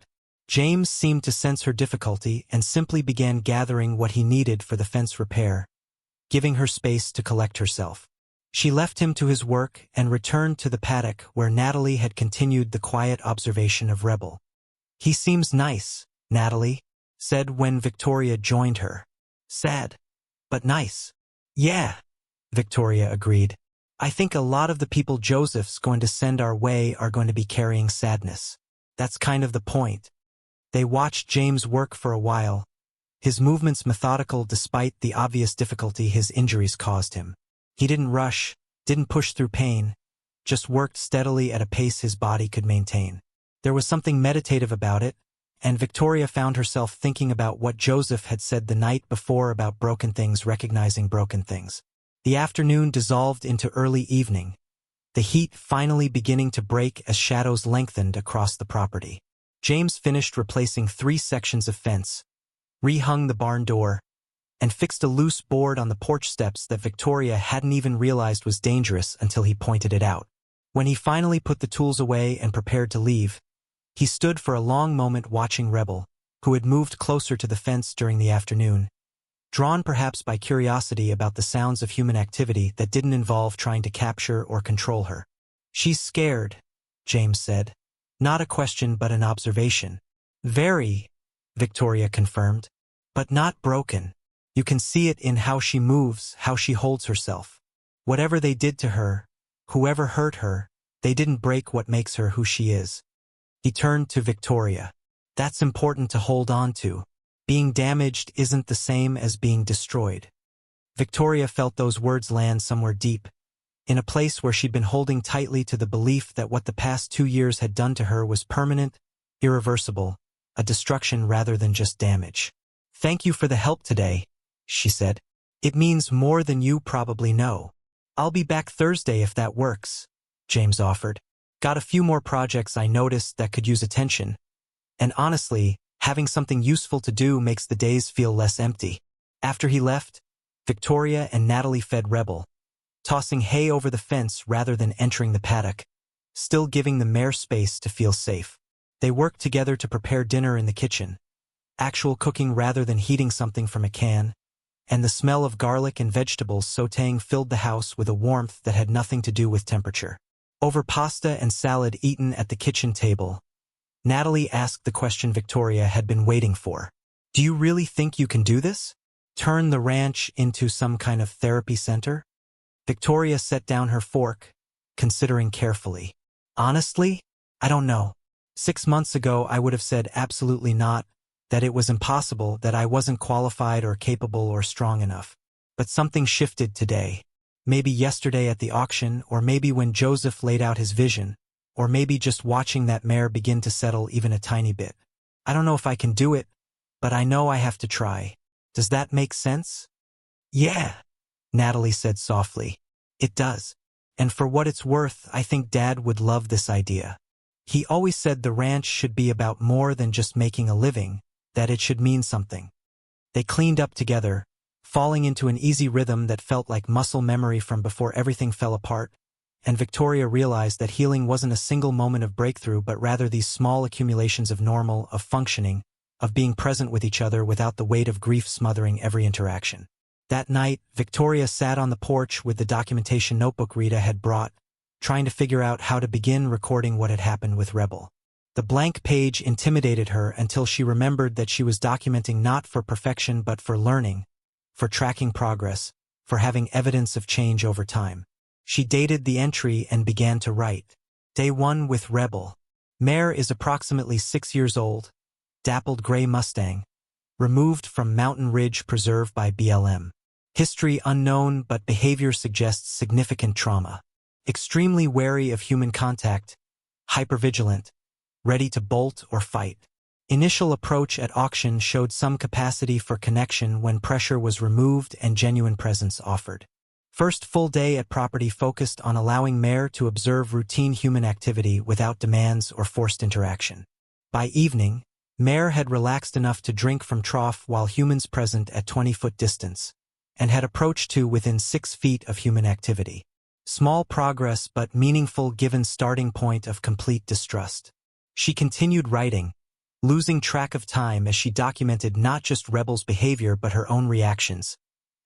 James seemed to sense her difficulty and simply began gathering what he needed for the fence repair, giving her space to collect herself. She left him to his work and returned to the paddock where Natalie had continued the quiet observation of Rebel. He seems nice, Natalie said when Victoria joined her. Sad, but nice. Yeah, Victoria agreed. I think a lot of the people Joseph's going to send our way are going to be carrying sadness. That's kind of the point. They watched James work for a while, his movements methodical despite the obvious difficulty his injuries caused him. He didn't rush, didn't push through pain, just worked steadily at a pace his body could maintain. There was something meditative about it, and Victoria found herself thinking about what Joseph had said the night before about broken things recognizing broken things. The afternoon dissolved into early evening, the heat finally beginning to break as shadows lengthened across the property. James finished replacing 3 sections of fence, rehung the barn door, and fixed a loose board on the porch steps that Victoria hadn't even realized was dangerous until he pointed it out. When he finally put the tools away and prepared to leave, he stood for a long moment watching Rebel, who had moved closer to the fence during the afternoon, drawn perhaps by curiosity about the sounds of human activity that didn't involve trying to capture or control her. She's scared, James said. Not a question but an observation. Very, Victoria confirmed, but not broken. You can see it in how she moves, how she holds herself. Whatever they did to her, whoever hurt her, they didn't break what makes her who she is. He turned to Victoria. That's important to hold on to. Being damaged isn't the same as being destroyed. Victoria felt those words land somewhere deep, in a place where she'd been holding tightly to the belief that what the past 2 years had done to her was permanent, irreversible, a destruction rather than just damage. Thank you for the help today, she said. It means more than you probably know. I'll be back Thursday if that works, James offered. Got a few more projects I noticed that could use attention. And honestly, having something useful to do makes the days feel less empty. After he left, Victoria and Natalie fed Rebel, tossing hay over the fence rather than entering the paddock, still giving the mare space to feel safe. They worked together to prepare dinner in the kitchen, actual cooking rather than heating something from a can, and the smell of garlic and vegetables sautéing filled the house with a warmth that had nothing to do with temperature. Over pasta and salad eaten at the kitchen table, Natalie asked the question Victoria had been waiting for. Do you really think you can do this? Turn the ranch into some kind of therapy center? Victoria set down her fork, considering carefully. Honestly, I don't know. 6 months ago I would have said absolutely not, that it was impossible, that I wasn't qualified or capable or strong enough. But something shifted today. Maybe yesterday at the auction, or maybe when Joseph laid out his vision, or maybe just watching that mare begin to settle even a tiny bit. I don't know if I can do it, but I know I have to try. Does that make sense? Yeah, Natalie said softly. It does. And for what it's worth, I think Dad would love this idea. He always said the ranch should be about more than just making a living, that it should mean something. They cleaned up together, falling into an easy rhythm that felt like muscle memory from before everything fell apart, and Victoria realized that healing wasn't a single moment of breakthrough but rather these small accumulations of normal, of functioning, of being present with each other without the weight of grief smothering every interaction. That night, Victoria sat on the porch with the documentation notebook Rita had brought, trying to figure out how to begin recording what had happened with Rebel. The blank page intimidated her until she remembered that she was documenting not for perfection but for learning, for tracking progress, for having evidence of change over time. She dated the entry and began to write. Day 1 with Rebel. Mare is approximately 6 years old, dappled gray Mustang, removed from Mountain Ridge Preserve by BLM. History unknown, but behavior suggests significant trauma. Extremely wary of human contact, hypervigilant, ready to bolt or fight. Initial approach at auction showed some capacity for connection when pressure was removed and genuine presence offered. First full day at property focused on allowing Mare to observe routine human activity without demands or forced interaction. By evening, Mare had relaxed enough to drink from trough while humans present at 20-foot distance, and had approached to within 6 feet of human activity. Small progress but meaningful given starting point of complete distrust. She continued writing, losing track of time as she documented not just Rebel's behavior but her own reactions,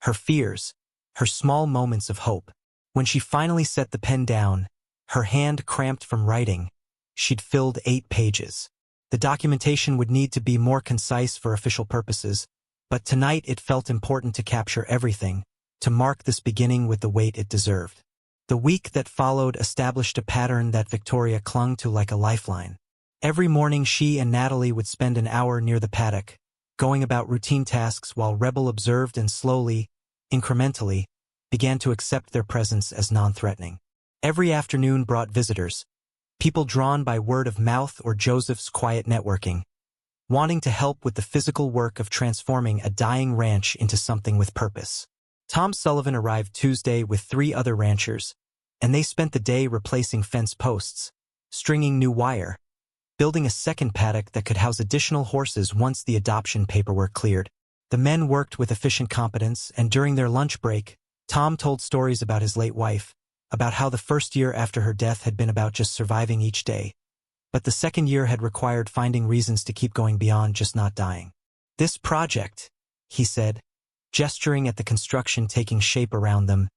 her fears, her small moments of hope. When she finally set the pen down, her hand cramped from writing, she'd filled 8 pages. The documentation would need to be more concise for official purposes, but tonight it felt important to capture everything, to mark this beginning with the weight it deserved. The week that followed established a pattern that Victoria clung to like a lifeline. Every morning she and Natalie would spend an hour near the paddock, going about routine tasks while Rebel observed and slowly, incrementally, began to accept their presence as non-threatening. Every afternoon brought visitors, people drawn by word of mouth or Joseph's quiet networking, wanting to help with the physical work of transforming a dying ranch into something with purpose. Tom Sullivan arrived Tuesday with 3 other ranchers, and they spent the day replacing fence posts, stringing new wire, building a second paddock that could house additional horses once the adoption paperwork cleared. The men worked with efficient competence, and during their lunch break, Tom told stories about his late wife, about how the first year after her death had been about just surviving each day, but the second year had required finding reasons to keep going beyond just not dying. This project, he said, gesturing at the construction taking shape around them,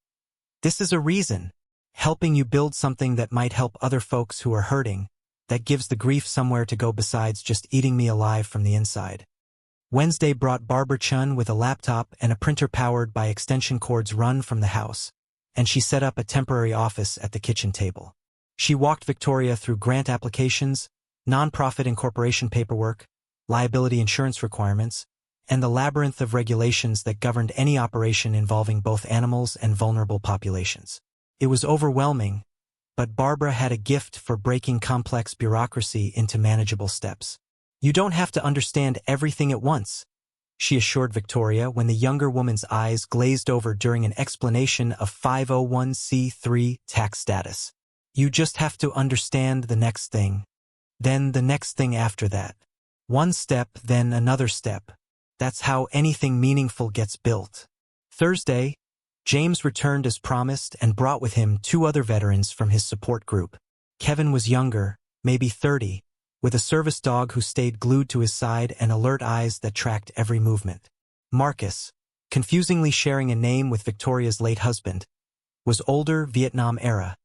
this is a reason, helping you build something that might help other folks who are hurting, that gives the grief somewhere to go besides just eating me alive from the inside. Wednesday brought Barbara Chun with a laptop and a printer powered by extension cords run from the house, and she set up a temporary office at the kitchen table. She walked Victoria through grant applications, nonprofit incorporation paperwork, liability insurance requirements, and the labyrinth of regulations that governed any operation involving both animals and vulnerable populations. It was overwhelming, but Barbara had a gift for breaking complex bureaucracy into manageable steps. You don't have to understand everything at once, she assured Victoria when the younger woman's eyes glazed over during an explanation of 501c3 tax status. You just have to understand the next thing, then the next thing after that. One step, then another step. That's how anything meaningful gets built. Thursday, James returned as promised and brought with him 2 other veterans from his support group. Kevin was younger, maybe 30, with a service dog who stayed glued to his side and alert eyes that tracked every movement. Marcus, confusingly sharing a name with Victoria's late husband, was older, Vietnam-era,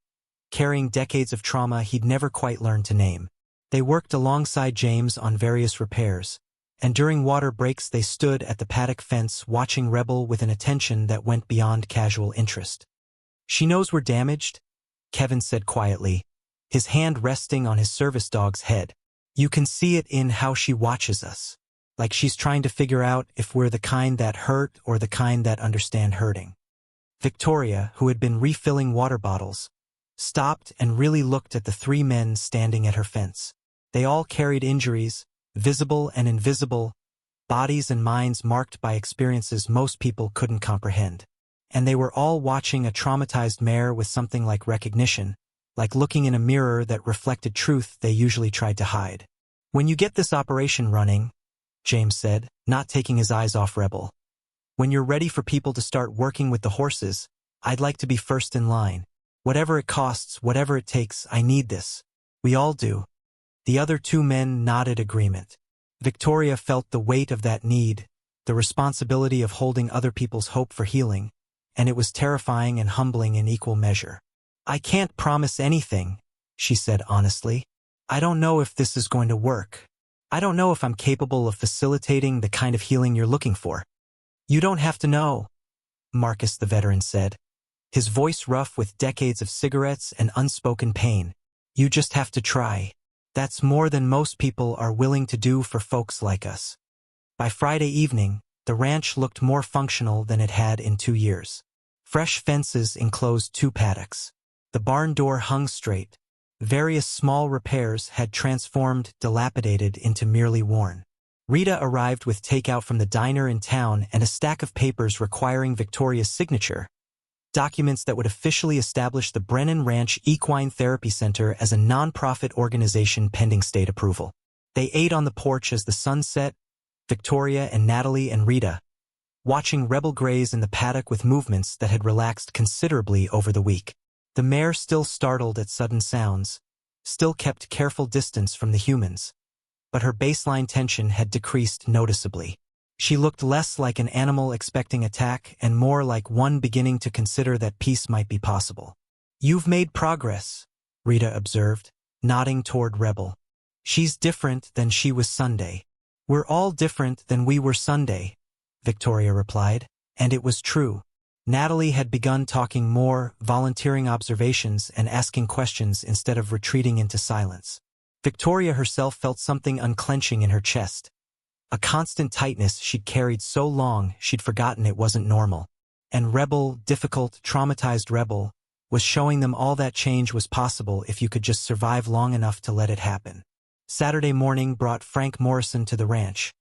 carrying decades of trauma he'd never quite learned to name. They worked alongside James on various repairs, and during water breaks they stood at the paddock fence watching Rebel with an attention that went beyond casual interest. "She knows we're damaged," Kevin said quietly, his hand resting on his service dog's head. "You can see it in how she watches us. Like she's trying to figure out if we're the kind that hurt or the kind that understand hurting." Victoria, who had been refilling water bottles, stopped and really looked at the three men standing at her fence. They all carried injuries, visible and invisible, bodies and minds marked by experiences most people couldn't comprehend. And they were all watching a traumatized mare with something like recognition, like looking in a mirror that reflected truth they usually tried to hide. "When you get this operation running," James said, not taking his eyes off Rebel, "when you're ready for people to start working with the horses, I'd like to be first in line. Whatever it costs, whatever it takes, I need this. We all do." The other two men nodded agreement. Victoria felt the weight of that need, the responsibility of holding other people's hope for healing, and it was terrifying and humbling in equal measure. "I can't promise anything," she said honestly. "I don't know if this is going to work. I don't know if I'm capable of facilitating the kind of healing you're looking for." "You don't have to know," Marcus the veteran said, his voice rough with decades of cigarettes and unspoken pain. "You just have to try. That's more than most people are willing to do for folks like us." By Friday evening, the ranch looked more functional than it had in 2 years. Fresh fences enclosed 2 paddocks. The barn door hung straight. Various small repairs had transformed dilapidated into merely worn. Rita arrived with takeout from the diner in town and a stack of papers requiring Victoria's signature, documents that would officially establish the Brennan Ranch Equine Therapy Center as a nonprofit organization pending state approval. They ate on the porch as the sun set, Victoria and Natalie and Rita, watching Rebel graze in the paddock with movements that had relaxed considerably over the week. The mare, still startled at sudden sounds, still kept careful distance from the humans, but her baseline tension had decreased noticeably. She looked less like an animal expecting attack and more like one beginning to consider that peace might be possible. "You've made progress," Rita observed, nodding toward Rebel. "She's different than she was Sunday." "We're all different than we were Sunday," Victoria replied, and it was true. Natalie had begun talking more, volunteering observations and asking questions instead of retreating into silence. Victoria herself felt something unclenching in her chest. A constant tightness she'd carried so long she'd forgotten it wasn't normal. And Rebel, difficult, traumatized Rebel, was showing them all that change was possible if you could just survive long enough to let it happen. Saturday morning brought Frank Morrison to the ranch.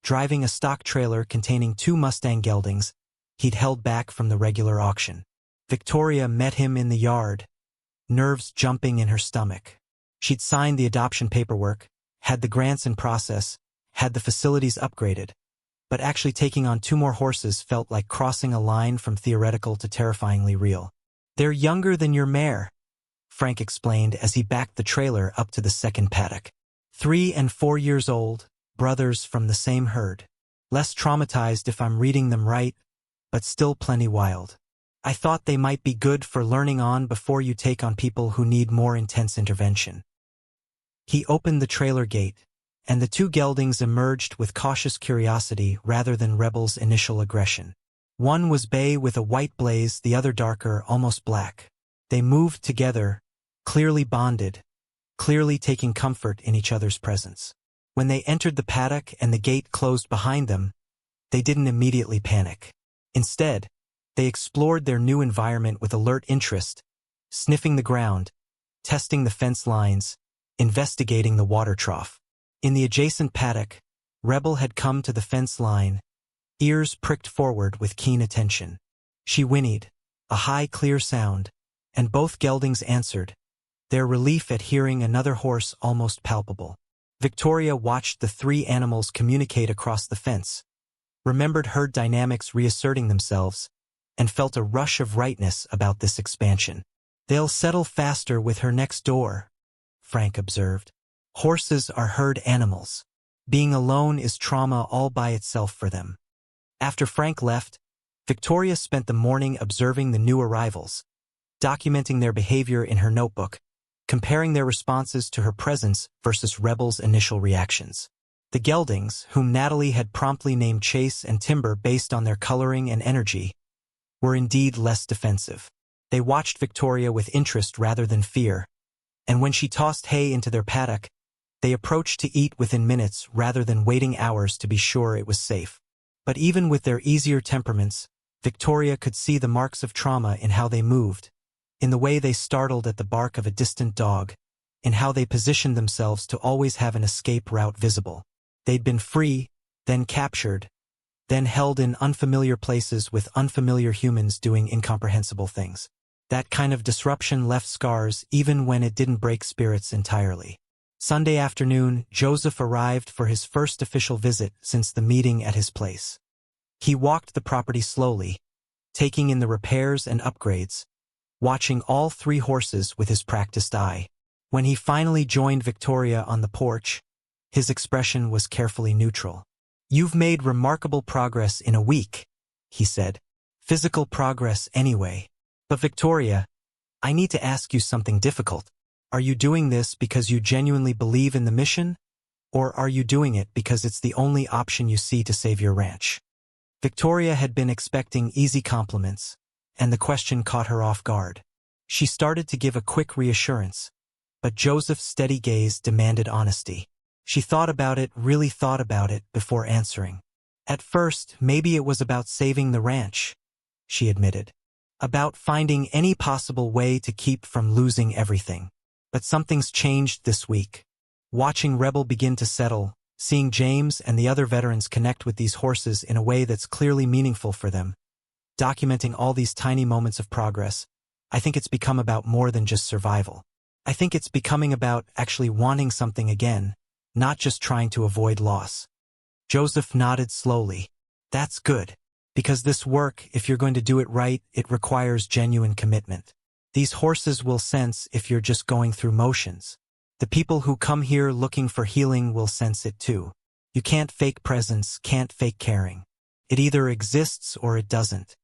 Driving a stock trailer containing 2 Mustang geldings he'd held back from the regular auction. Victoria met him in the yard, nerves jumping in her stomach. She'd signed the adoption paperwork, had the grants in process, had the facilities upgraded, but actually taking on 2 more horses felt like crossing a line from theoretical to terrifyingly real. "They're younger than your mare," Frank explained as he backed the trailer up to the second paddock. 3 and 4 years old, brothers from the same herd. Less traumatized if I'm reading them right, but still plenty wild. I thought they might be good for learning on before you take on people who need more intense intervention." He opened the trailer gate, and the 2 geldings emerged with cautious curiosity rather than Rebel's initial aggression. One was bay with a white blaze, the other darker, almost black. They moved together, clearly bonded, clearly taking comfort in each other's presence. When they entered the paddock and the gate closed behind them, they didn't immediately panic. Instead, they explored their new environment with alert interest, sniffing the ground, testing the fence lines, investigating the water trough. In the adjacent paddock, Rebel had come to the fence line, ears pricked forward with keen attention. She whinnied, a high, clear sound, and both geldings answered, their relief at hearing another horse almost palpable. Victoria watched the 3 animals communicate across the fence, remembered herd dynamics reasserting themselves, and felt a rush of rightness about this expansion. "They'll settle faster with her next door," Frank observed. "Horses are herd animals. Being alone is trauma all by itself for them." After Frank left, Victoria spent the morning observing the new arrivals, documenting their behavior in her notebook, comparing their responses to her presence versus Rebel's initial reactions. The geldings, whom Natalie had promptly named Chase and Timber based on their coloring and energy, were indeed less defensive. They watched Victoria with interest rather than fear, and when she tossed hay into their paddock, they approached to eat within minutes rather than waiting hours to be sure it was safe. But even with their easier temperaments, Victoria could see the marks of trauma in how they moved, in the way they startled at the bark of a distant dog, in how they positioned themselves to always have an escape route visible. They'd been free, then captured, then held in unfamiliar places with unfamiliar humans doing incomprehensible things. That kind of disruption left scars even when it didn't break spirits entirely. Sunday afternoon, Joseph arrived for his first official visit since the meeting at his place. He walked the property slowly, taking in the repairs and upgrades, watching all 3 horses with his practiced eye. When he finally joined Victoria on the porch, his expression was carefully neutral. "You've made remarkable progress in a week," he said. "Physical progress anyway. But Victoria, I need to ask you something difficult. Are you doing this because you genuinely believe in the mission, or are you doing it because it's the only option you see to save your ranch?" Victoria had been expecting easy compliments, and the question caught her off guard. She started to give a quick reassurance, but Joseph's steady gaze demanded honesty. She really thought about it before answering. "At first, maybe it was about saving the ranch," she admitted. "About finding any possible way to keep from losing everything. But something's changed this week. Watching Rebel begin to settle, seeing James and the other veterans connect with these horses in a way that's clearly meaningful for them, documenting all these tiny moments of progress, I think it's become about more than just survival. I think it's becoming about actually wanting something again, not just trying to avoid loss." Joseph nodded slowly. "That's good. Because this work, if you're going to do it right, it requires genuine commitment. These horses will sense if you're just going through motions. The people who come here looking for healing will sense it too. You can't fake presence, can't fake caring. It either exists or it doesn't."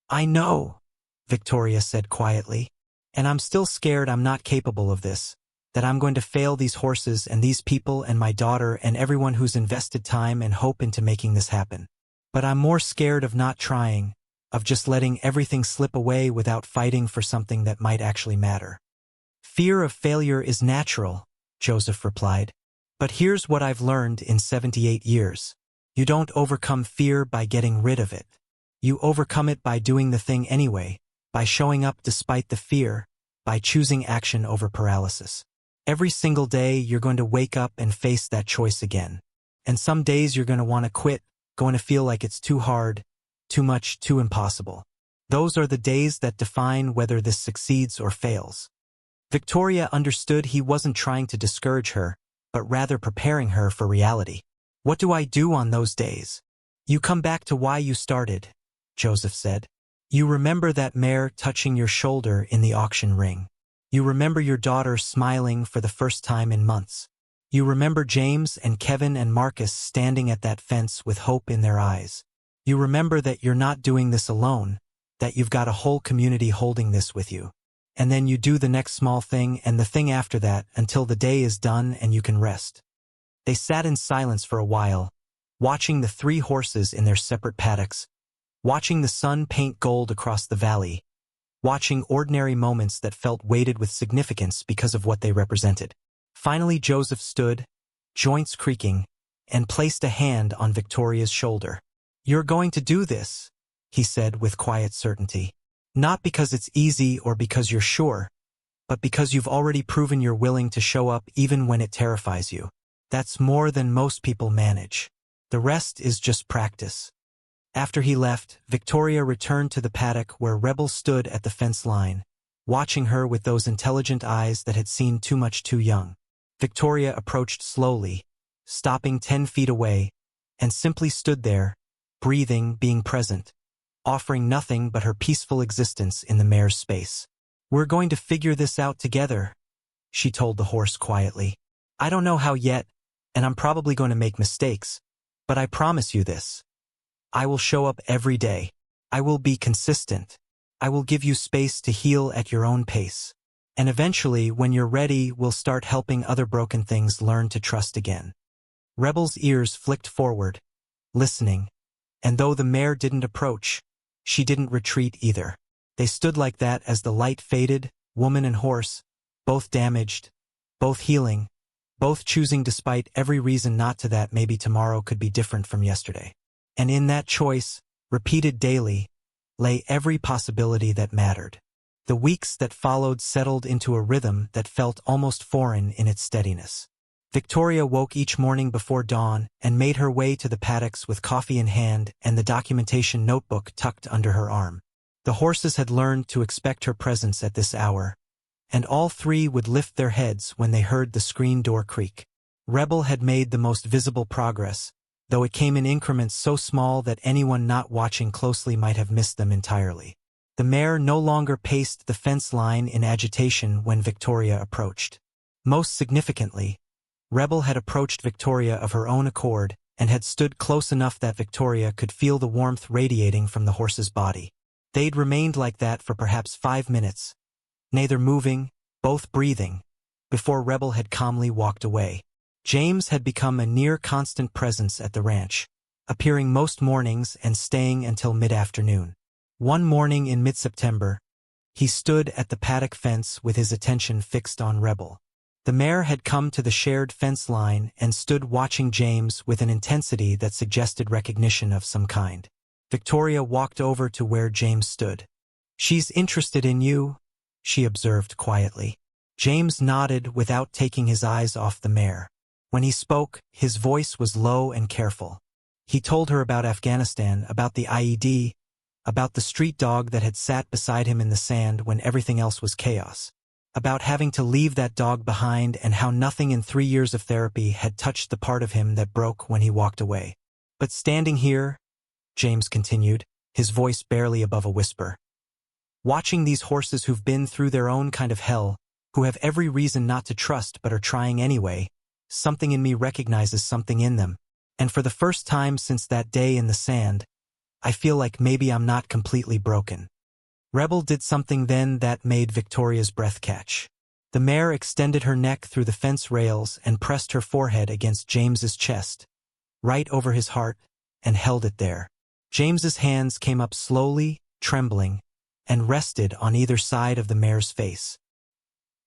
"I know," Victoria said quietly. "And I'm still scared I'm not capable of this, that I'm going to fail these horses and these people and my daughter and everyone who's invested time and hope into making this happen. But I'm more scared of not trying, of just letting everything slip away without fighting for something that might actually matter." "Fear of failure is natural," Joseph replied. "But here's what I've learned in 78 years. You don't overcome fear by getting rid of it. You overcome it by doing the thing anyway, by showing up despite the fear, by choosing action over paralysis. Every single day you're going to wake up and face that choice again. And some days you're going to want to quit, going to feel like it's too hard, too much, too impossible. Those are the days that define whether this succeeds or fails." Victoria understood he wasn't trying to discourage her, but rather preparing her for reality. "What do I do on those days?" "You come back to why you started," Joseph said. "You remember that mare touching your shoulder in the auction ring. You remember your daughter smiling for the first time in months. You remember James and Kevin and Marcus standing at that fence with hope in their eyes. You remember that you're not doing this alone, that you've got a whole community holding this with you. And then you do the next small thing and the thing after that until the day is done and you can rest." They sat in silence for a while, watching the 3 horses in their separate paddocks, watching the sun paint gold across the valley, watching ordinary moments that felt weighted with significance because of what they represented. Finally Joseph stood, joints creaking, and placed a hand on Victoria's shoulder. "You're going to do this," he said with quiet certainty. "Not because it's easy or because you're sure, but because you've already proven you're willing to show up even when it terrifies you. That's more than most people manage. The rest is just practice." After he left, Victoria returned to the paddock where Rebel stood at the fence line, watching her with those intelligent eyes that had seen too much too young. Victoria approached slowly, stopping 10 feet away, and simply stood there, breathing, being present, offering nothing but her peaceful existence in the mare's space. "We're going to figure this out together," she told the horse quietly. "I don't know how yet, and I'm probably going to make mistakes, but I promise you this. I will show up every day. I will be consistent. I will give you space to heal at your own pace. And eventually, when you're ready, we'll start helping other broken things learn to trust again." Rebel's ears flicked forward, listening, and though the mare didn't approach, she didn't retreat either. They stood like that as the light faded, woman and horse, both damaged, both healing, both choosing despite every reason not to that maybe tomorrow could be different from yesterday. And in that choice, repeated daily, lay every possibility that mattered. The weeks that followed settled into a rhythm that felt almost foreign in its steadiness. Victoria woke each morning before dawn and made her way to the paddocks with coffee in hand and the documentation notebook tucked under her arm. The horses had learned to expect her presence at this hour, and all three would lift their heads when they heard the screen door creak. Rebel had made the most visible progress, though it came in increments so small that anyone not watching closely might have missed them entirely. The mare no longer paced the fence line in agitation when Victoria approached. Most significantly, Rebel had approached Victoria of her own accord and had stood close enough that Victoria could feel the warmth radiating from the horse's body. They'd remained like that for perhaps 5 minutes, neither moving, both breathing, before Rebel had calmly walked away. James had become a near-constant presence at the ranch, appearing most mornings and staying until mid-afternoon. One morning in mid-September, he stood at the paddock fence with his attention fixed on Rebel. The mare had come to the shared fence line and stood watching James with an intensity that suggested recognition of some kind. Victoria walked over to where James stood. "She's interested in you," she observed quietly. James nodded without taking his eyes off the mare. When he spoke, his voice was low and careful. He told her about Afghanistan, about the IED, about the street dog that had sat beside him in the sand when everything else was chaos, about having to leave that dog behind and how nothing in 3 years of therapy had touched the part of him that broke when he walked away. "But standing here," James continued, his voice barely above a whisper, "watching these horses who've been through their own kind of hell, who have every reason not to trust but are trying anyway, something in me recognizes something in them, and for the first time since that day in the sand, I feel like maybe I'm not completely broken." Rebel did something then that made Victoria's breath catch. The mare extended her neck through the fence rails and pressed her forehead against James's chest, right over his heart, and held it there. James's hands came up slowly, trembling, and rested on either side of the mare's face.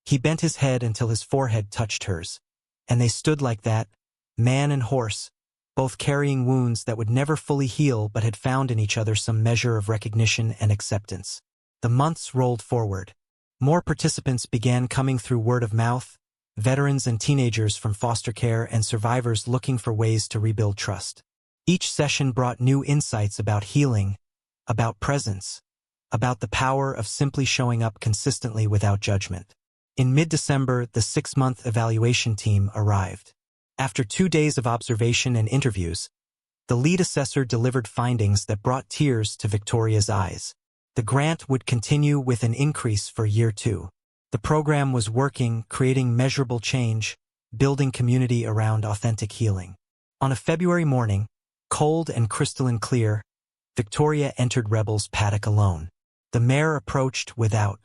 He bent his head until his forehead touched hers, and they stood like that, man and horse, both carrying wounds that would never fully heal but had found in each other some measure of recognition and acceptance. The months rolled forward. More participants began coming through word of mouth, veterans and teenagers from foster care and survivors looking for ways to rebuild trust. Each session brought new insights about healing, about presence, about the power of simply showing up consistently without judgment. In mid-December, the 6-month evaluation team arrived. After 2 days of observation and interviews, the lead assessor delivered findings that brought tears to Victoria's eyes. The grant would continue with an increase for year 2. The program was working, creating measurable change, building community around authentic healing. On a February morning, cold and crystalline clear, Victoria entered Rebel's paddock alone. The mare approached without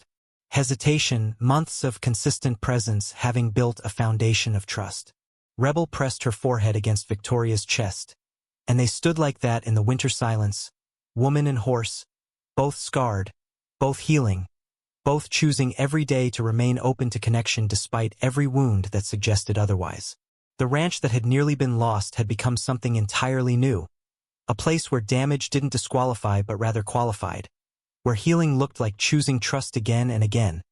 hesitation, months of consistent presence having built a foundation of trust. Rebel pressed her forehead against Victoria's chest, and they stood like that in the winter silence, woman and horse, both scarred, both healing, both choosing every day to remain open to connection despite every wound that suggested otherwise. The ranch that had nearly been lost had become something entirely new, a place where damage didn't disqualify but rather qualified, where healing looked like choosing trust again and again,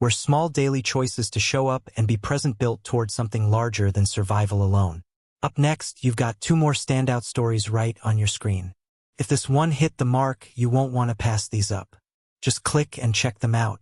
where small daily choices to show up and be present built toward something larger than survival alone. Up next, you've got 2 more standout stories right on your screen. If this one hit the mark, you won't want to pass these up. Just click and check them out.